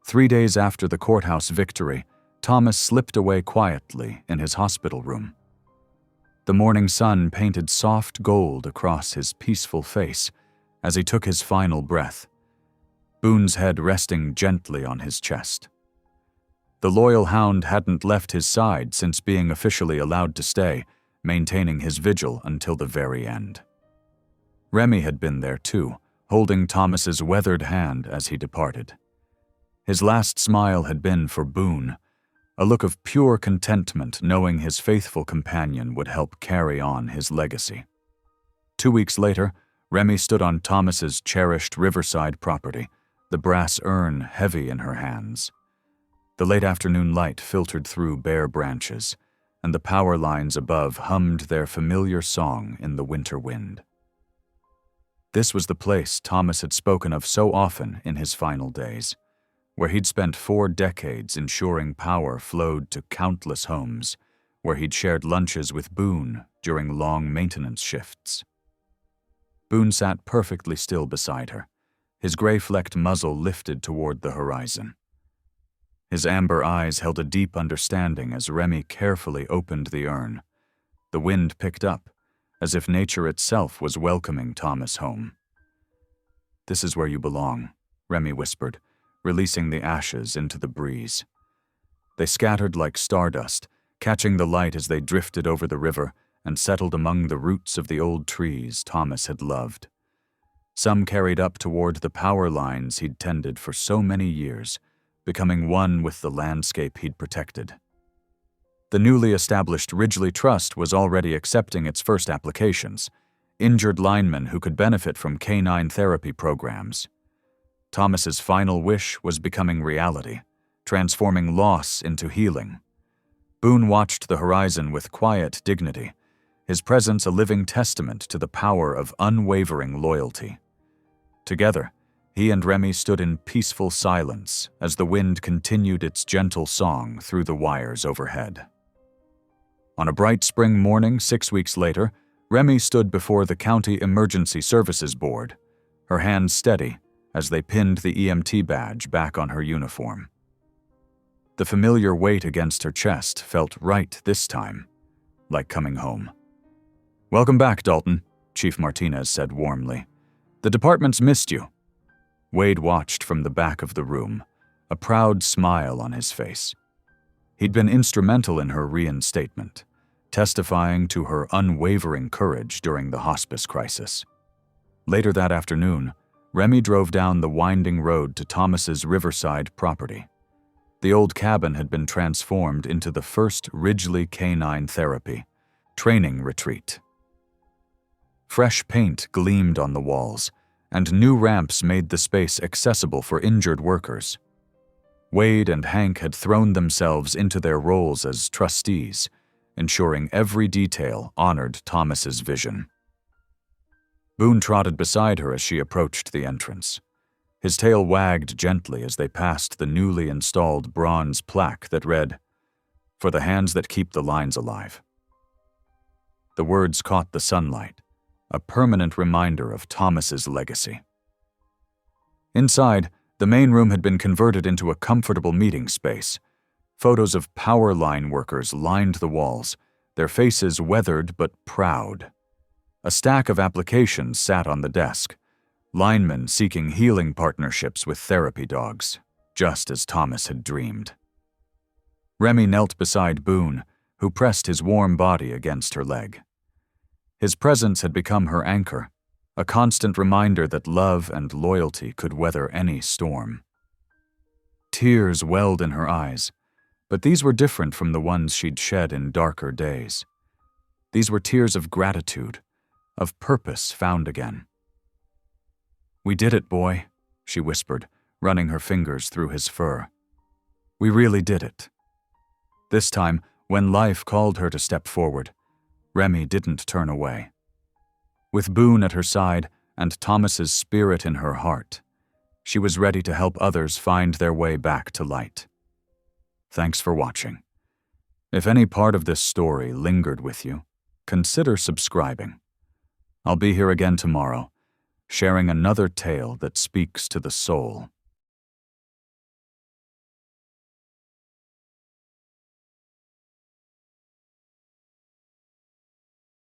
3 days after the courthouse victory, Thomas slipped away quietly in his hospital room. The morning sun painted soft gold across his peaceful face as he took his final breath, Boone's head resting gently on his chest. The loyal hound hadn't left his side since being officially allowed to stay, maintaining his vigil until the very end. Remy had been there too, holding Thomas's weathered hand as he departed. His last smile had been for Boone, a look of pure contentment knowing his faithful companion would help carry on his legacy. 2 weeks later, Remy stood on Thomas's cherished riverside property, the brass urn heavy in her hands. The late afternoon light filtered through bare branches, and the power lines above hummed their familiar song in the winter wind. This was the place Thomas had spoken of so often in his final days, where he'd spent 4 decades ensuring power flowed to countless homes, where he'd shared lunches with Boone during long maintenance shifts. Boone sat perfectly still beside her, his gray-flecked muzzle lifted toward the horizon. His amber eyes held a deep understanding as Remy carefully opened the urn. The wind picked up, as if nature itself was welcoming Thomas home. "This is where you belong," Remy whispered, releasing the ashes into the breeze. They scattered like stardust, catching the light as they drifted over the river and settled among the roots of the old trees Thomas had loved. Some carried up toward the power lines he'd tended for so many years, becoming one with the landscape he'd protected. The newly established Ridgely Trust was already accepting its first applications, injured linemen who could benefit from canine therapy programs. Thomas's final wish was becoming reality, transforming loss into healing. Boone watched the horizon with quiet dignity, his presence a living testament to the power of unwavering loyalty. Together, he and Remy stood in peaceful silence as the wind continued its gentle song through the wires overhead. On a bright spring morning 6 weeks later, Remy stood before the County Emergency Services Board, her hands steady, as they pinned the EMT badge back on her uniform. The familiar weight against her chest felt right this time, like coming home. "Welcome back, Dalton," Chief Martinez said warmly. "The department's missed you." Wade watched from the back of the room, a proud smile on his face. He'd been instrumental in her reinstatement, testifying to her unwavering courage during the hospice crisis. Later that afternoon, Remy drove down the winding road to Thomas's Riverside property. The old cabin had been transformed into the first Ridgely Canine Therapy training retreat. Fresh paint gleamed on the walls, and new ramps made the space accessible for injured workers. Wade and Hank had thrown themselves into their roles as trustees, ensuring every detail honored Thomas's vision. Boone trotted beside her as she approached the entrance. His tail wagged gently as they passed the newly installed bronze plaque that read, "For the hands that keep the lines alive." The words caught the sunlight, a permanent reminder of Thomas's legacy. Inside, the main room had been converted into a comfortable meeting space. Photos of power line workers lined the walls, their faces weathered but proud. A stack of applications sat on the desk, linemen seeking healing partnerships with therapy dogs, just as Thomas had dreamed. Remy knelt beside Boone, who pressed his warm body against her leg. His presence had become her anchor, a constant reminder that love and loyalty could weather any storm. Tears welled in her eyes, but these were different from the ones she'd shed in darker days. These were tears of gratitude, of purpose found again. "We did it, boy," she whispered, running her fingers through his fur. "We really did it." This time, when life called her to step forward, Remy didn't turn away. With Boone at her side and Thomas's spirit in her heart, she was ready to help others find their way back to light. Thanks for watching. If any part of this story lingered with you, consider subscribing. I'll be here again tomorrow, sharing another tale that speaks to the soul.